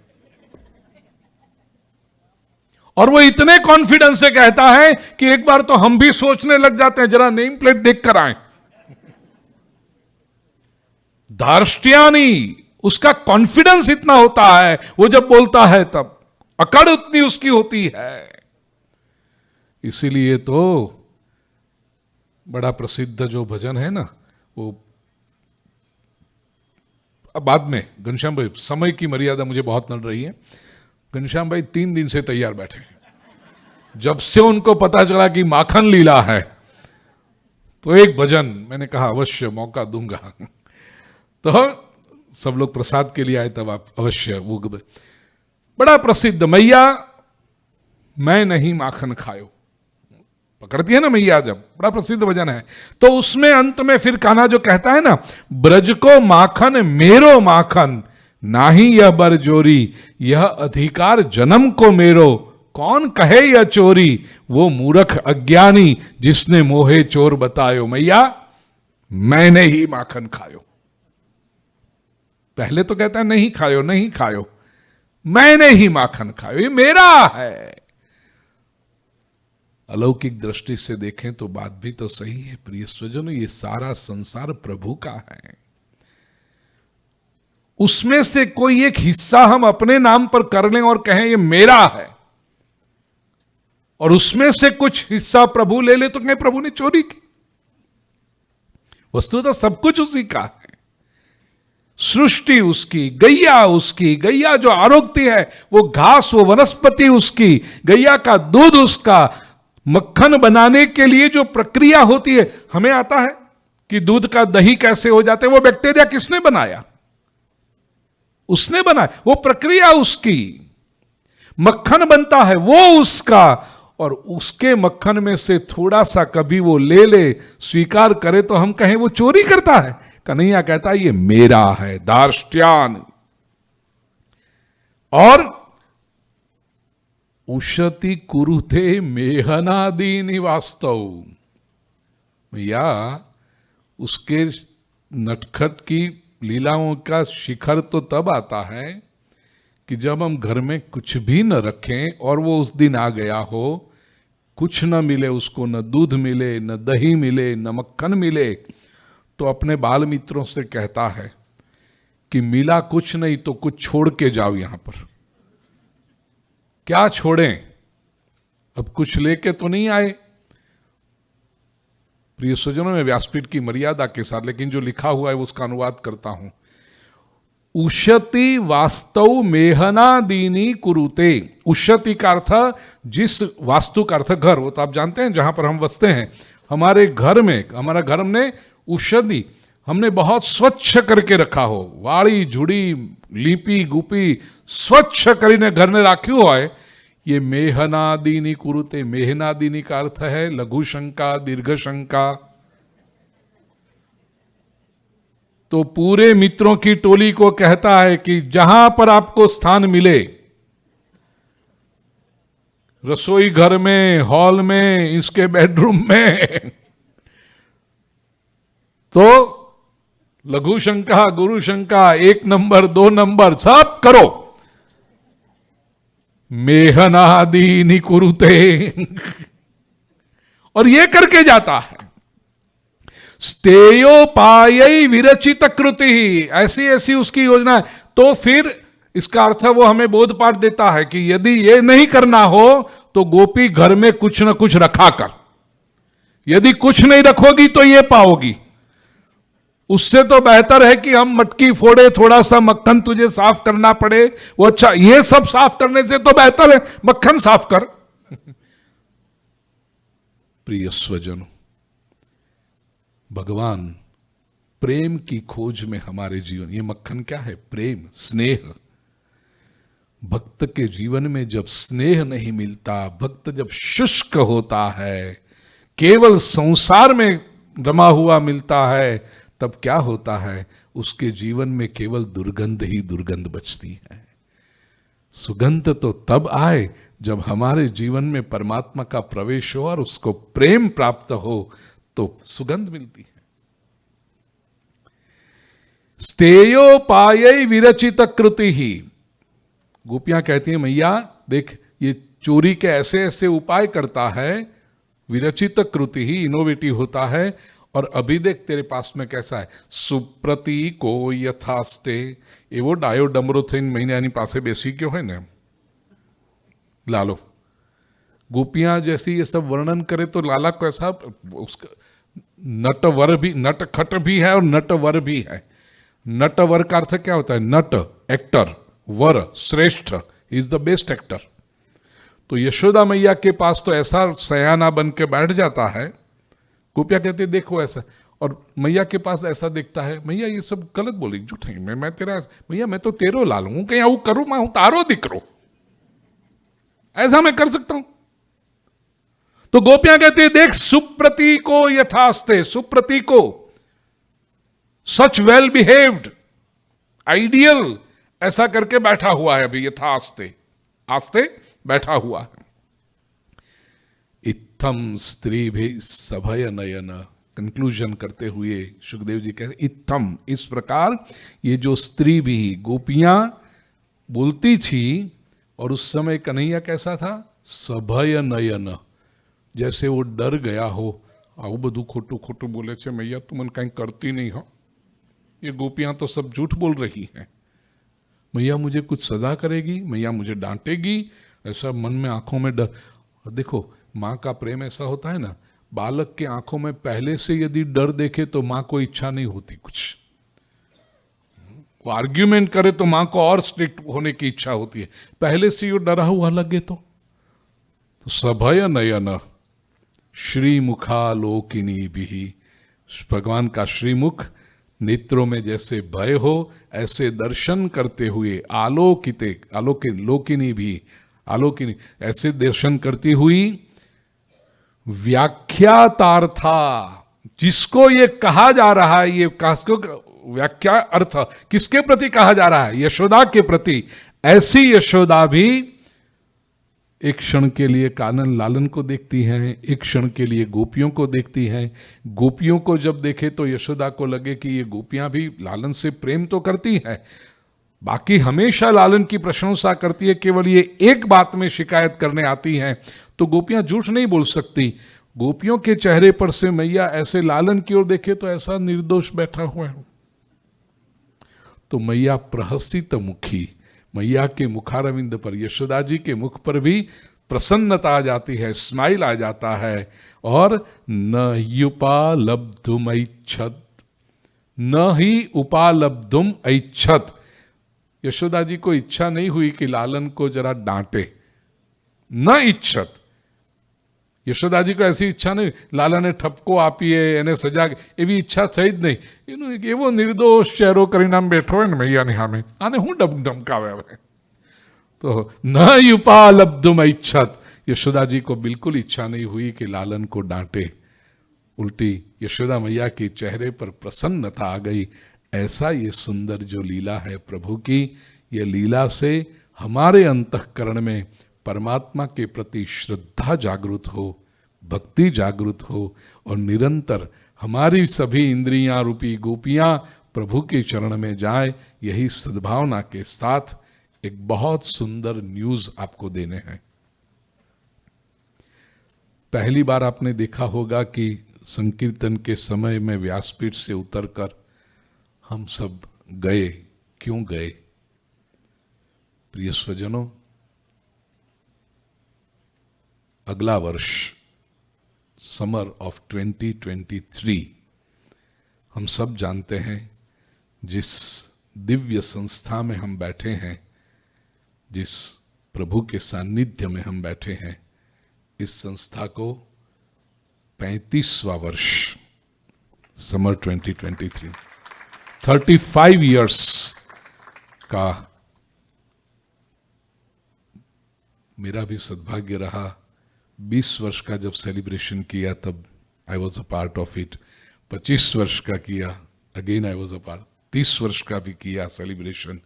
और वो इतने कॉन्फिडेंस से कहता है कि एक बार तो हम भी सोचने लग जाते हैं जरा नेम प्लेट देख कर आए। दार्ष्टियानी, उसका कॉन्फिडेंस इतना होता है, वो जब बोलता है तब अकड़ उतनी उसकी होती है। इसीलिए तो बड़ा प्रसिद्ध जो भजन है ना, वो अब बाद में, घनश्याम भाई समय की मर्यादा मुझे बहुत नड़ रही है, घनश्याम भाई 3 दिन से तैयार बैठे हैं। जब से उनको पता चला कि माखन लीला है, तो एक भजन मैंने कहा अवश्य मौका दूंगा। तो सब लोग प्रसाद के लिए आए, तब आप अवश्य वो बड़ा प्रसिद्ध मैया मैं नहीं माखन खायो, पकड़ती है ना मैया, जब बड़ा प्रसिद्ध भजन है। तो उसमें अंत में फिर कान्हा जो कहता है ना, ब्रज को माखन मेरो माखन, नाही यह बर जोरी, यह अधिकार जन्म को मेरो, कौन कहे यह चोरी, वो मूर्ख अज्ञानी जिसने मोहे चोर बतायो। मैया मैंने ही माखन खायो, पहले तो कहता है नहीं खायो नहीं खायो, मैंने ही माखन खायो, ये मेरा है। अलौकिक दृष्टि से देखें तो बात भी तो सही है प्रिय स्वजनों, ये सारा संसार प्रभु का है। उसमें से कोई एक हिस्सा हम अपने नाम पर कर लें और कहें ये मेरा है, और उसमें से कुछ हिस्सा प्रभु ले ले तो कहें प्रभु ने चोरी की। वस्तुतः सब कुछ उसी का है। सृष्टि उसकी, गैया उसकी, गैया जो आरोग्य है वो घास, वो वनस्पति उसकी, गैया का दूध उसका। मक्खन बनाने के लिए जो प्रक्रिया होती है, हमें आता है कि दूध का दही कैसे हो जाता है, वो बैक्टीरिया किसने बनाया, उसने बनाया, वो प्रक्रिया उसकी। मक्खन बनता है वो उसका, और उसके मक्खन में से थोड़ा सा कभी वो ले ले, स्वीकार करे तो हम कहें वो चोरी करता है। कन्हैया कहता है ये मेरा है, दार्ष्ट्यान। और उशति कुरुते मेहनादीनि वास्तव, भैया उसके नटखट की लीलाओं का शिखर तो तब आता है कि जब हम घर में कुछ भी न रखें और वो उस दिन आ गया हो, कुछ न मिले उसको, न दूध मिले, न दही मिले, न मक्खन मिले, तो अपने बाल मित्रों से कहता है कि मिला कुछ नहीं तो कुछ छोड़ के जाओ यहां पर। क्या छोड़ें, अब कुछ लेके तो नहीं आए। प्रिय स्वजनों में व्यासपीठ की मर्यादा के साथ, लेकिन जो लिखा हुआ है उसका अनुवाद करता हूं। उशति वास्तव मेहनादीनि कुरुते। उशति का अर्थ जिस वास्तु का अर्थ घर, वो तो आप जानते हैं जहां पर हम बसते हैं। हमारे घर में, हमारा घर हमने उशति हमने बहुत स्वच्छ करके रखा हो, वाड़ी झुड़ी लीपी गुपी स्वच्छ करीने घर ने राख्યું હોય, ये मेहनादीनि कुरुते। मेहनादीनि का अर्थ है लघु शंका, दीर्घ शंका। तो पूरे मित्रों की टोली को कहता है कि जहां पर आपको स्थान मिले, रसोई घर में, हॉल में, इसके बेडरूम में, तो लघु शंका, गुरु शंका, 1 नंबर 2 नंबर सब करो। मेहनादीनि कुरुते। और ये करके जाता है। स्तेयोपायै विरचित कृति, ऐसी ऐसी उसकी योजना है। तो फिर इसका अर्थ वो हमें बोध पाठ देता है कि यदि ये नहीं करना हो तो गोपी घर में कुछ न कुछ रखा कर, यदि कुछ नहीं रखोगी तो ये पाओगी। उससे तो बेहतर है कि हम मटकी फोड़े, थोड़ा सा मक्खन तुझे साफ करना पड़े, वो अच्छा, ये सब साफ करने से तो बेहतर है मक्खन साफ कर। प्रिय स्वजनों, भगवान प्रेम की खोज में हमारे जीवन, ये मक्खन क्या है? प्रेम, स्नेह। भक्त के जीवन में जब स्नेह नहीं मिलता, भक्त जब शुष्क होता है, केवल संसार में रमा हुआ मिलता है, तब क्या होता है? उसके जीवन में केवल दुर्गंध ही दुर्गंध बचती है। सुगंध तो तब आए जब हमारे जीवन में परमात्मा का प्रवेश हो और उसको प्रेम प्राप्त हो, तो सुगंध मिलती है। स्तेयोपायै विरचित कृति ही। गोपियां कहती हैं मैया देख, ये चोरी के ऐसे ऐसे उपाय करता है, विरचित कृति ही, इनोवेटिव होता है। और अभी देख तेरे पास में कैसा है, सुप्रतीको यथास्ते। एवो डायो डमरो थईने महीनानी पासे बेसी गयो है ने, लालो। गोपियां जैसी ये सब वर्णन करे तो लाला को ऐसा, उसका नटवर भी, नटखट भी है और नटवर भी है। नटवर का अर्थ क्या होता है? नट, एक्टर, वर, श्रेष्ठ, इज द बेस्ट एक्टर। तो तो यशोदा मैया के पास तो ऐसा सयाना बन के बैठ जाता है, गोपियां कहते देखो ऐसा, और मैया के पास ऐसा दिखता है, मैया ये सब गलत बोली, झूठे, मैं तेरा मैया मैं तो तेरो लाल हूं, कहीं आऊ करूं, मैं हूं तारो दिकरो, ऐसा मैं कर सकता हूं। तो गोपियां कहती देख सुप्रति को यथास्ते, सुप्रति को सच वेल बिहेव्ड आइडियल ऐसा करके बैठा हुआ है अभी, यथास्ते आस्ते बैठा हुआ है। इत्थम स्त्री भी सभय नयन, कंक्लूजन करते हुए सुखदेव जी कहते इत्थम, इस प्रकार ये जो स्त्री भी गोपियां बोलती थी, और उस समय कन्हैया कैसा था, सभय नयन, जैसे वो डर गया हो, आऊ बधु खोटू खोटू बोले छे मैया तू मन कहीं करती नहीं हो, ये गोपियां तो सब झूठ बोल रही हैं, मैया मुझे कुछ सजा करेगी, मैया मुझे डांटेगी, ऐसा मन में आंखों में डर। देखो माँ का प्रेम ऐसा होता है ना, बालक के आंखों में पहले से यदि डर देखे तो माँ को इच्छा नहीं होती कुछ, वो आर्ग्यूमेंट करे तो माँ को और स्ट्रिक्ट होने की इच्छा होती है, पहले से वो डरा हुआ लगे तो सभय नयन श्रीमुखालोकिनी भी, भगवान का श्रीमुख नेत्रों में जैसे भय हो ऐसे दर्शन करते हुए, आलोकिते आलोकित लोकिनी भी आलोकिनी ऐसे दर्शन करती हुई, व्याख्यातार्था जिसको ये कहा जा रहा है, ये किसको व्याख्या अर्थ किसके प्रति कहा जा रहा है, यशोदा के प्रति, ऐसी यशोदा भी एक क्षण के लिए कानन लालन को देखती हैं, एक क्षण के लिए गोपियों को देखती हैं। गोपियों को जब देखे तो यशोदा को लगे कि ये गोपियां भी लालन से प्रेम तो करती हैं, बाकी हमेशा लालन की प्रशंसा करती है, केवल ये एक बात में शिकायत करने आती हैं, तो गोपियां झूठ नहीं बोल सकती। गोपियों के चेहरे पर से मैया ऐसे लालन की ओर देखे तो ऐसा निर्दोष बैठा हुआ है, तो मैया प्रहसित मुखी, मैया के मुखारविंद पर, यशोदा जी के मुख पर भी प्रसन्नता आ जाती है, स्माइल आ जाता है, और न युपालब्धुम ऐच्छत, न ही उपालब्धुम ऐच्छत, यशोदा जी को इच्छा नहीं हुई कि लालन को जरा डांटे, न इच्छत, यशोदा जी को ऐसी इच्छा नहीं, लाला ने ठपको આપીએ એને સજા, એવી ઈચ્છા થઈ જ નહીં, એનો એક એવો નિર્દોષ ચહેરો કરીને આમ બેઠો હોય ને મૈયાની સામે, આને હું ધમકાવે હવે, तो न युपालब्धुम ऐच्छत, यशोदा जी को बिल्कुल इच्छा नहीं हुई कि लालन को डांटे, उल्टी यशोदा मैया के चेहरे पर प्रसन्नता आ गई। ऐसा ये सुंदर जो लीला है प्रभु की, ये लीला से हमारे अंतःकरण में परमात्मा के प्रति श्रद्धा जागृत हो, भक्ति जागृत हो, और निरंतर हमारी सभी इंद्रियां रूपी गोपियां प्रभु के चरण में जाए, यही सद्भावना के साथ एक बहुत सुंदर न्यूज आपको देने हैं। पहली बार आपने देखा होगा कि संकीर्तन के समय में व्यासपीठ से उतरकर हम सब गए, क्यों गए? प्रिय स्वजनों, अगला वर्ष समर ऑफ 2023 हम सब जानते हैं, जिस दिव्य संस्था में हम बैठे हैं, जिस प्रभु के सान्निध्य में हम बैठे हैं, इस संस्था को 35वां वर्ष समर 2023 35 इयर्स का मेरा भी सद्भाग्य रहा। 20 वर्ष का जब सेलिब्रेशन किया तब I was a part of it, 25 वर्ष का किया, again I was a part, 30 वर्ष का भी किया सेलिब्रेशन,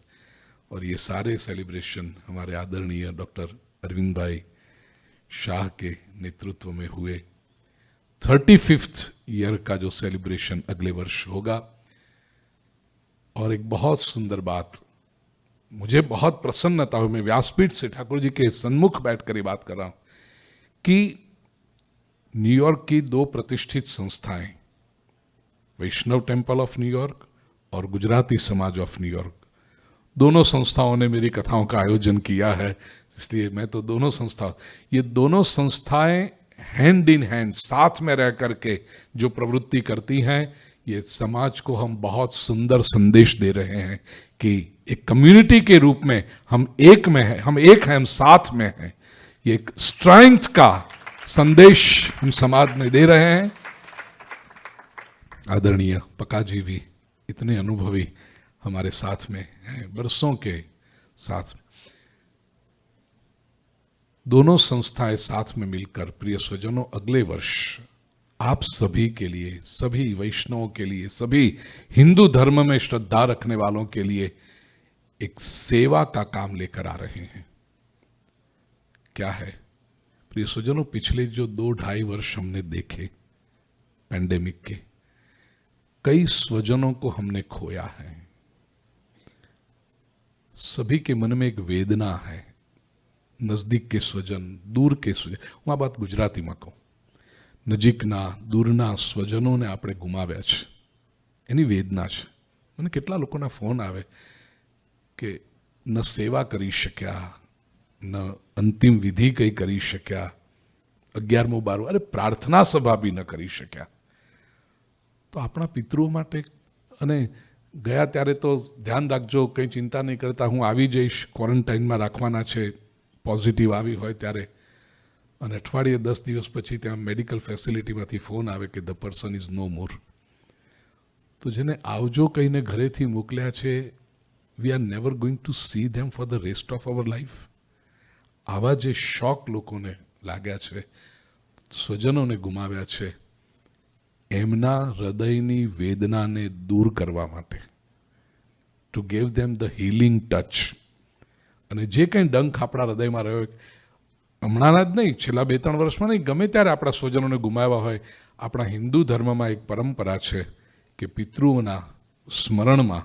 और ये सारे सेलिब्रेशन हमारे आदरणीय डॉक्टर अरविंद भाई शाह के नेतृत्व में हुए। 35th ईयर का जो सेलिब्रेशन अगले वर्ष होगा। और एक बहुत सुंदर बात, मुझे बहुत प्रसन्नता हुई, मैं व्यासपीठ से ठाकुर जी के सन्मुख बैठकर ये बात कर रहा हूं कि न्यूयॉर्क की 2 प्रतिष्ठित संस्थाएं, वैष्णव टेम्पल ऑफ न्यूयॉर्क और गुजराती समाज ऑफ न्यूयॉर्क, दोनों संस्थाओं ने मेरी कथाओं का आयोजन किया है, इसलिए मैं तो दोनों संस्थाओं, ये दोनों संस्थाएं हैंड इन हैंड साथ में रह करके जो प्रवृत्ति करती हैं, ये समाज को हम बहुत सुंदर संदेश दे रहे हैं कि एक कम्युनिटी के रूप में हम एक में हैं, हम एक हैं, हम साथ में हैं। ये एक स्ट्रेंथ का संदेश हम समाज में दे रहे हैं। आदरणीय पका जी भी इतने अनुभवी हमारे साथ में हैं, बरसों के साथ में। दोनों संस्थाएं साथ में मिलकर प्रिय स्वजनों अगले वर्ष आप सभी के लिए, सभी वैष्णवों के लिए, सभी हिंदू धर्म में श्रद्धा रखने वालों के लिए एक सेवा का काम लेकर आ रहे हैं। क्या है प्रिय स्वजनों, पिछले जो 2-2.5 वर्ष हमने देखे पैंडेमिक के, कई स्वजनों को हमने खोया है। सभी के मन में एक वेदना है, नजदीक के स्वजन, दूर के स्वजन, હું આ વાત ગુજરાતીમાં કહું, નજીકના દૂરના સ્વજનોને આપણે ગુમાવ્યા છે, એની વેદના છે। મને કેટલા લોકોના ફોન આવે કે ન સેવા કરી શક્યા, ન અંતિમ વિધિ કંઈ કરી શક્યા, 11મો 12, અરે પ્રાર્થના સભા બી ન કરી શક્યા। તો આપણા પિતૃઓ માટે, અને ગયા ત્યારે તો ધ્યાન રાખજો, કંઈ ચિંતા નહીં કરતા, હું આવી જઈશ, ક્વોરન્ટાઇનમાં રાખવાના છે, પોઝિટિવ આવી હોય ત્યારે, અને અઠવાડિયે 10 દિવસ પછી ત્યાં મેડિકલ ફેસિલિટીમાંથી ફોન આવે કે ધ પર્સન ઇઝ નો મોર। તો જેને આવજો કહીને ઘરેથી મોકલ્યા છે, we are never going to C them for the rest of our life. આવા જે શોક લોકોને લાગ્યા છે, સ્વજનોને ગુમાવ્યા છે, એમના હૃદયની વેદનાને દૂર કરવા માટે, to give them the healing touch, અને જે કંઈ ડંખ આપણા હૃદયમાં રહ્યો, હમણાંના જ નહીં, છેલ્લા 2-3 વર્ષમાં નહીં, ગમે ત્યારે આપણા સ્વજનોને ગુમાવ્યા હોય, આપણા હિન્દુ ધર્મમાં એક પરંપરા છે કે પિતૃઓના સ્મરણમાં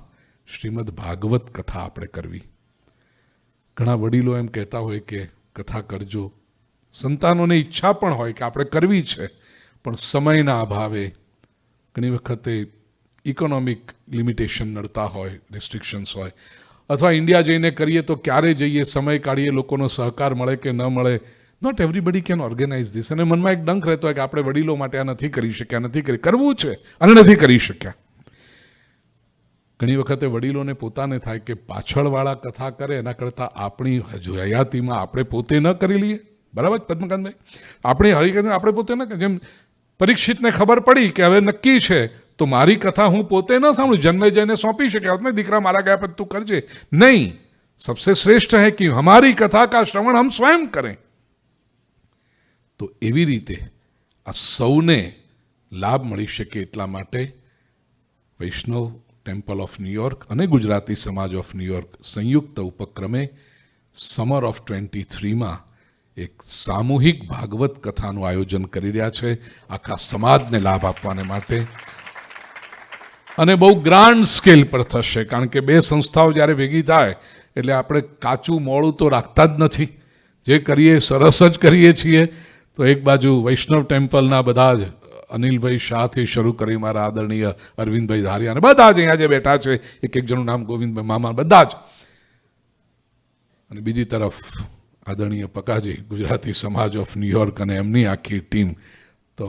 શ્રીમદ ભાગવત કથા આપણે કરવી। ઘણા વડીલો એમ કહેતા હોય કે કથા કરજો, સંતાનોને ઈચ્છા પણ હોય કે આપણે કરવી છે, પણ સમયના અભાવે, ઘણી વખતે ઇકોનોમિક લિમિટેશન નડતા હોય, રિસ્ટ્રિક્શન્સ હોય, અથવા ઇન્ડિયા જઈને કરીએ તો ક્યારે જઈએ, સમય કાઢીએ, લોકોનો સહકાર મળે કે ન મળે, not everybody can organise this. અને મનમાં એક ડંખ રહેતો હોય કે આપણે વડીલો માટે આ નથી કરી શક્યા, નથી કરવું છે અને નથી કરી શક્યા। ઘણી વખતે વડીલોને પોતાને થાય કે પાછળવાળા કથા કરે એના કરતાં આપણી હયાતીમાં આપણે પોતે ન કરી લઈએ। બરાબર પદ્મકાંતભાઈ, આપણી હકીકતમાં આપણે પોતે ન, જેમ પરીક્ષિતને ખબર પડી કે હવે નક્કી છે તો મારી કથા હું પોતે ન સાંભળું, જન્મે જઈને સોંપી શકે, દીકરા મારા ગયા પછી તું કરજે, નહીં, सबसे श्रेष्ठ है कि हमारी कथा का श्रवण हम स्वयं करें। तो एवी रीते आ सौने लाभ मळी शके एटला माटे वैष्णव टेम्पल ऑफ न्यूयॉर्क अने गुजराती समाज ऑफ न्यूयॉर्क संयुक्त उपक्रमे समर ऑफ 23 में एक सामूहिक भागवत कथाનું आयोजन કરી રહ્યા છે આખા સમાજને લાભ આપવાને માટે, અને બહુ ગ્રાન્ડ સ્કેલ પર થશે, કારણ કે બે સંસ્થાઓ જ્યારે ભેગી થાય એટલે આપણે કાચું મોડું તો રાખતા જ નથી, જે કરીએ સરસ જ કરીએ છીએ। તો એક બાજુ વૈષ્ણવ ટેમ્પલના બધા જ અનિલભાઈ શાહથી શરૂ કરી મારા આદરણીય અરવિંદભાઈ ધારિયા અને બધા જ અહીંયા જે બેઠા છે, એક એક જણનું નામ ગોવિંદભાઈ મામા, બધા જ, અને બીજી તરફ આદરણીય પકાજી ગુજરાતી સમાજ ઓફ ન્યુયોર્ક અને એમની આખી ટીમ। તો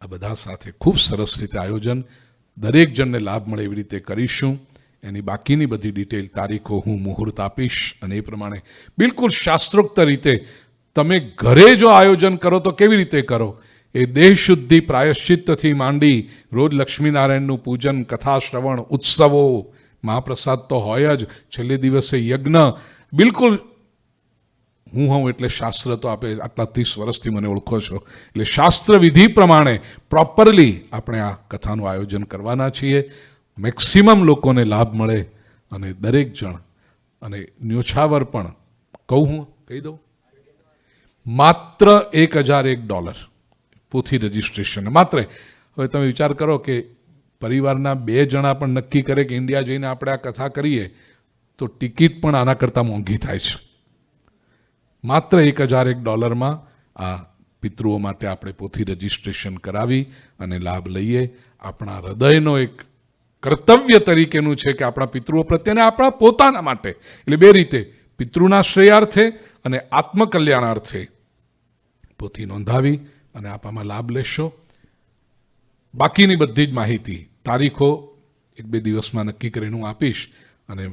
આ બધા સાથે ખૂબ સરસ રીતે આયોજન, દરેક જણને લાભ મળે એવી રીતે કરીશું। એની બાકીની બધી ડિટેલ તારીખો હું મુહૂર્ત આપીશ, અને એ પ્રમાણે બિલકુલ શાસ્ત્રોક્ત રીતે તમે ઘરે જો આયોજન કરો તો કેવી રીતે કરો, એ દેહ શુદ્ધિ પ્રાયશ્ચિત્તથી માંડી રોજ લક્ષ્મીનારાયણનું પૂજન, કથા શ્રવણ, ઉત્સવો, મહાપ્રસાદ તો હોય જ, છેલ્લે દિવસે યજ્ઞ, બિલકુલ હું હોઉં એટલે શાસ્ત્ર તો આપે આટલા 30 વર્ષથી મને ઓળખો છો, એટલે શાસ્ત્ર વિધિ પ્રમાણે પ્રોપરલી આપણે આ કથાનું આયોજન કરવાના છીએ। મેક્સિમમ લોકોને લાભ મળે અને દરેક જણ, અને ન્યોછાવર પણ કહું, હું કહી દઉં, માત્ર $1001 પોથી રજિસ્ટ્રેશન માત્ર। હવે તમે વિચાર કરો કે પરિવારના 2 જણા પણ નક્કી કરે કે ઇન્ડિયા જઈને આપણે આ કથા કરીએ તો ટિકિટ પણ આના કરતાં મોંઘી થાય છે। માત્ર $1001 માં આ પિતૃઓ માટે આપણે પોથી રજિસ્ટ્રેશન કરાવી અને લાભ લઈએ। આપણા હૃદયનો એક કર્તવ્ય તરીકેનું છે કે આપણા પિતૃઓ પ્રત્યેને આપણા પોતાના માટે, એટલે બે રીતે, પિતૃના શ્રેયાર્થે અને આત્મકલ્યાણાર્થે પોથી નોંધાવી અને આપ આમાં લાભ લેશો। બાકીની બધી જ માહિતી, તારીખો 1-2 દિવસમાં નક્કી કરીને હું આપીશ, અને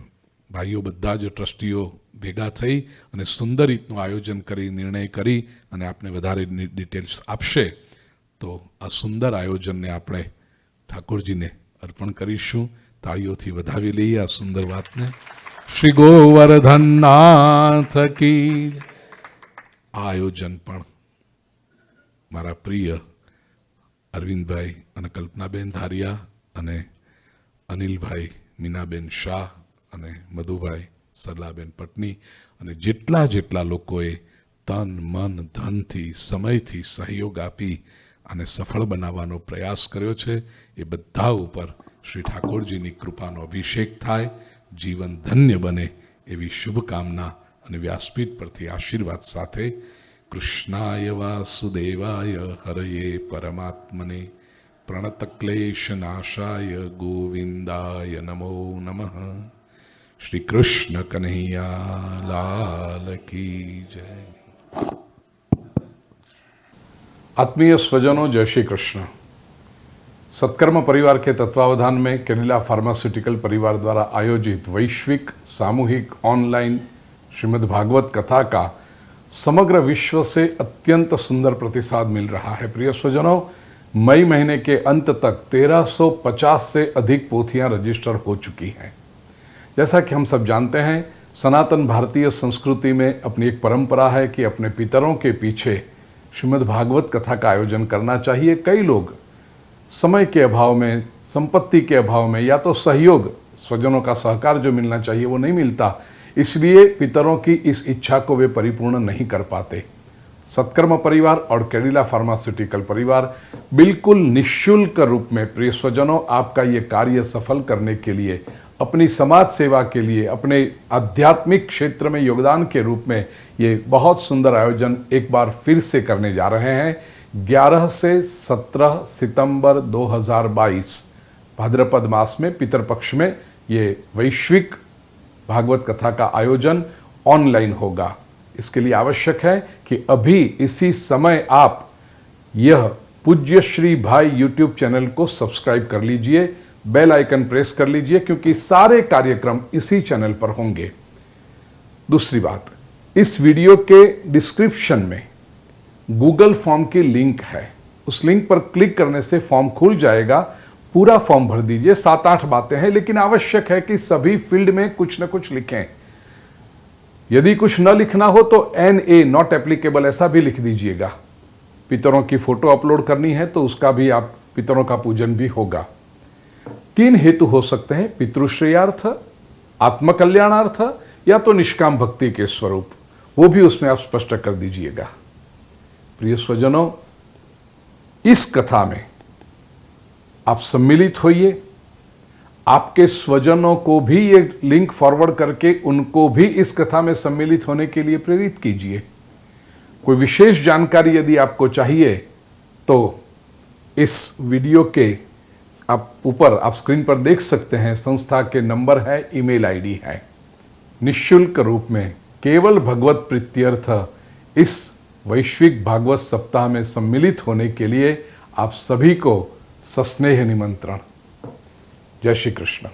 ભાઈઓ બધા જ ટ્રસ્ટીઓ ભેગા થઈ અને સુંદર રીતનું આયોજન કરી નિર્ણય કરી અને આપને વધારે ડિટેલ્સ આપશે તો આ સુંદર આયોજનને આપણે ઠાકોરજીને અર્પણ કરીશું. તાળીઓથી વધાવી લઈએ આ સુંદર વાતને. શ્રી ગોવર્ધનનાથ કી. આ આયોજન પણ મારા પ્રિય અરવિંદભાઈ અને કલ્પનાબેન ધારિયા અને અનિલભાઈ મીનાબેન શાહ અને મધુભાઈ સરલાબેન પટની અને જેટલા લોકોએ તન મન ધનથી સમયથી સહયોગ આપી અને સફળ બનાવવાનો પ્રયાસ કર્યો છે એ બધા ઉપર શ્રી ઠાકોરજીની કૃપાનો અભિષેક થાય, જીવન ધન્ય બને એવી શુભકામના અને વ્યાસપીઠ પરથી આશીર્વાદ સાથે કૃષ્ણાય વાસુદેવાય હરયે પરમાત્મને પ્रणतक्लेशनाशाय गोविंदाय नमो नमः. श्री कृष्ण कन्हैया लाल की जय. आत्मीय स्वजनों, जय श्री कृष्ण. सत्कर्म परिवार के तत्वावधान में केडिला फार्मास्यूटिकल परिवार द्वारा आयोजित वैश्विक सामूहिक ऑनलाइन श्रीमद् भागवत कथा का समग्र विश्व से अत्यंत सुंदर प्रतिसाद मिल रहा है. प्रिय स्वजनों, मई महीने के अंत तक 1350 से अधिक पोथियां रजिस्टर हो चुकी हैं. जैसा कि हम सब जानते हैं, सनातन भारतीय संस्कृति में अपनी एक परंपरा है कि अपने पितरों के पीछे श्रीमद् भागवत कथा का आयोजन करना चाहिए. कई लोग समय के अभाव में, संपत्ति के अभाव में या तो सहयोग, स्वजनों का सहकार जो मिलना चाहिए वो नहीं मिलता, इसलिए पितरों की इस इच्छा को वे परिपूर्ण नहीं कर पाते. सत्कर्म परिवार और केडिला फार्मास्यूटिकल परिवार बिल्कुल निःशुल्क रूप में प्रिय स्वजनों आपका ये कार्य सफल करने के लिए, अपनी समाज सेवा के लिए, अपने आध्यात्मिक क्षेत्र में योगदान के रूप में ये बहुत सुंदर आयोजन एक बार फिर से करने जा रहे हैं. 11 से 17 सितंबर 2022 भाद्रपद मास में पितरपक्ष में ये वैश्विक भागवत कथा का आयोजन ऑनलाइन होगा. इसके लिए आवश्यक है कि अभी इसी समय आप यह पूज्य श्री भाई यूट्यूब चैनल को सब्सक्राइब कर लीजिए, बेल आइकन प्रेस कर लीजिए, क्योंकि सारे कार्यक्रम इसी चैनल पर होंगे. दूसरी बात, इस वीडियो के डिस्क्रिप्शन में गूगल फॉर्म की लिंक है. उस लिंक पर क्लिक करने से फॉर्म खुल जाएगा. पूरा फॉर्म भर दीजिए. 7-8 बातें हैं, लेकिन आवश्यक है कि सभी फील्ड में कुछ न कुछ लिखें. यदि कुछ न लिखना हो तो NA नॉट एप्लीकेबल ऐसा भी लिख दीजिएगा. पितरों की फोटो अपलोड करनी है तो उसका भी आप पितरों का पूजन भी होगा. 3 हेतु हो सकते हैं: पितृश्रेयार्थ, आत्मकल्याणार्थ या तो निष्काम भक्ति के स्वरूप. वो भी उसमें आप स्पष्ट कर दीजिएगा. प्रिय स्वजनों, इस कथा में आप सम्मिलित होइए. आपके स्वजनों को भी ये लिंक फॉरवर्ड करके उनको भी इस कथा में सम्मिलित होने के लिए प्रेरित कीजिए. कोई विशेष जानकारी यदि आपको चाहिए तो इस वीडियो के आप ऊपर आप स्क्रीन पर देख सकते हैं, संस्था के नंबर है, ईमेल आईडी है. निःशुल्क रूप में केवल भगवत प्रीत्यर्थ इस वैश्विक भागवत सप्ताह में सम्मिलित होने के लिए आप सभी को सस्नेह निमंत्रण. जय श्री कृष्ण.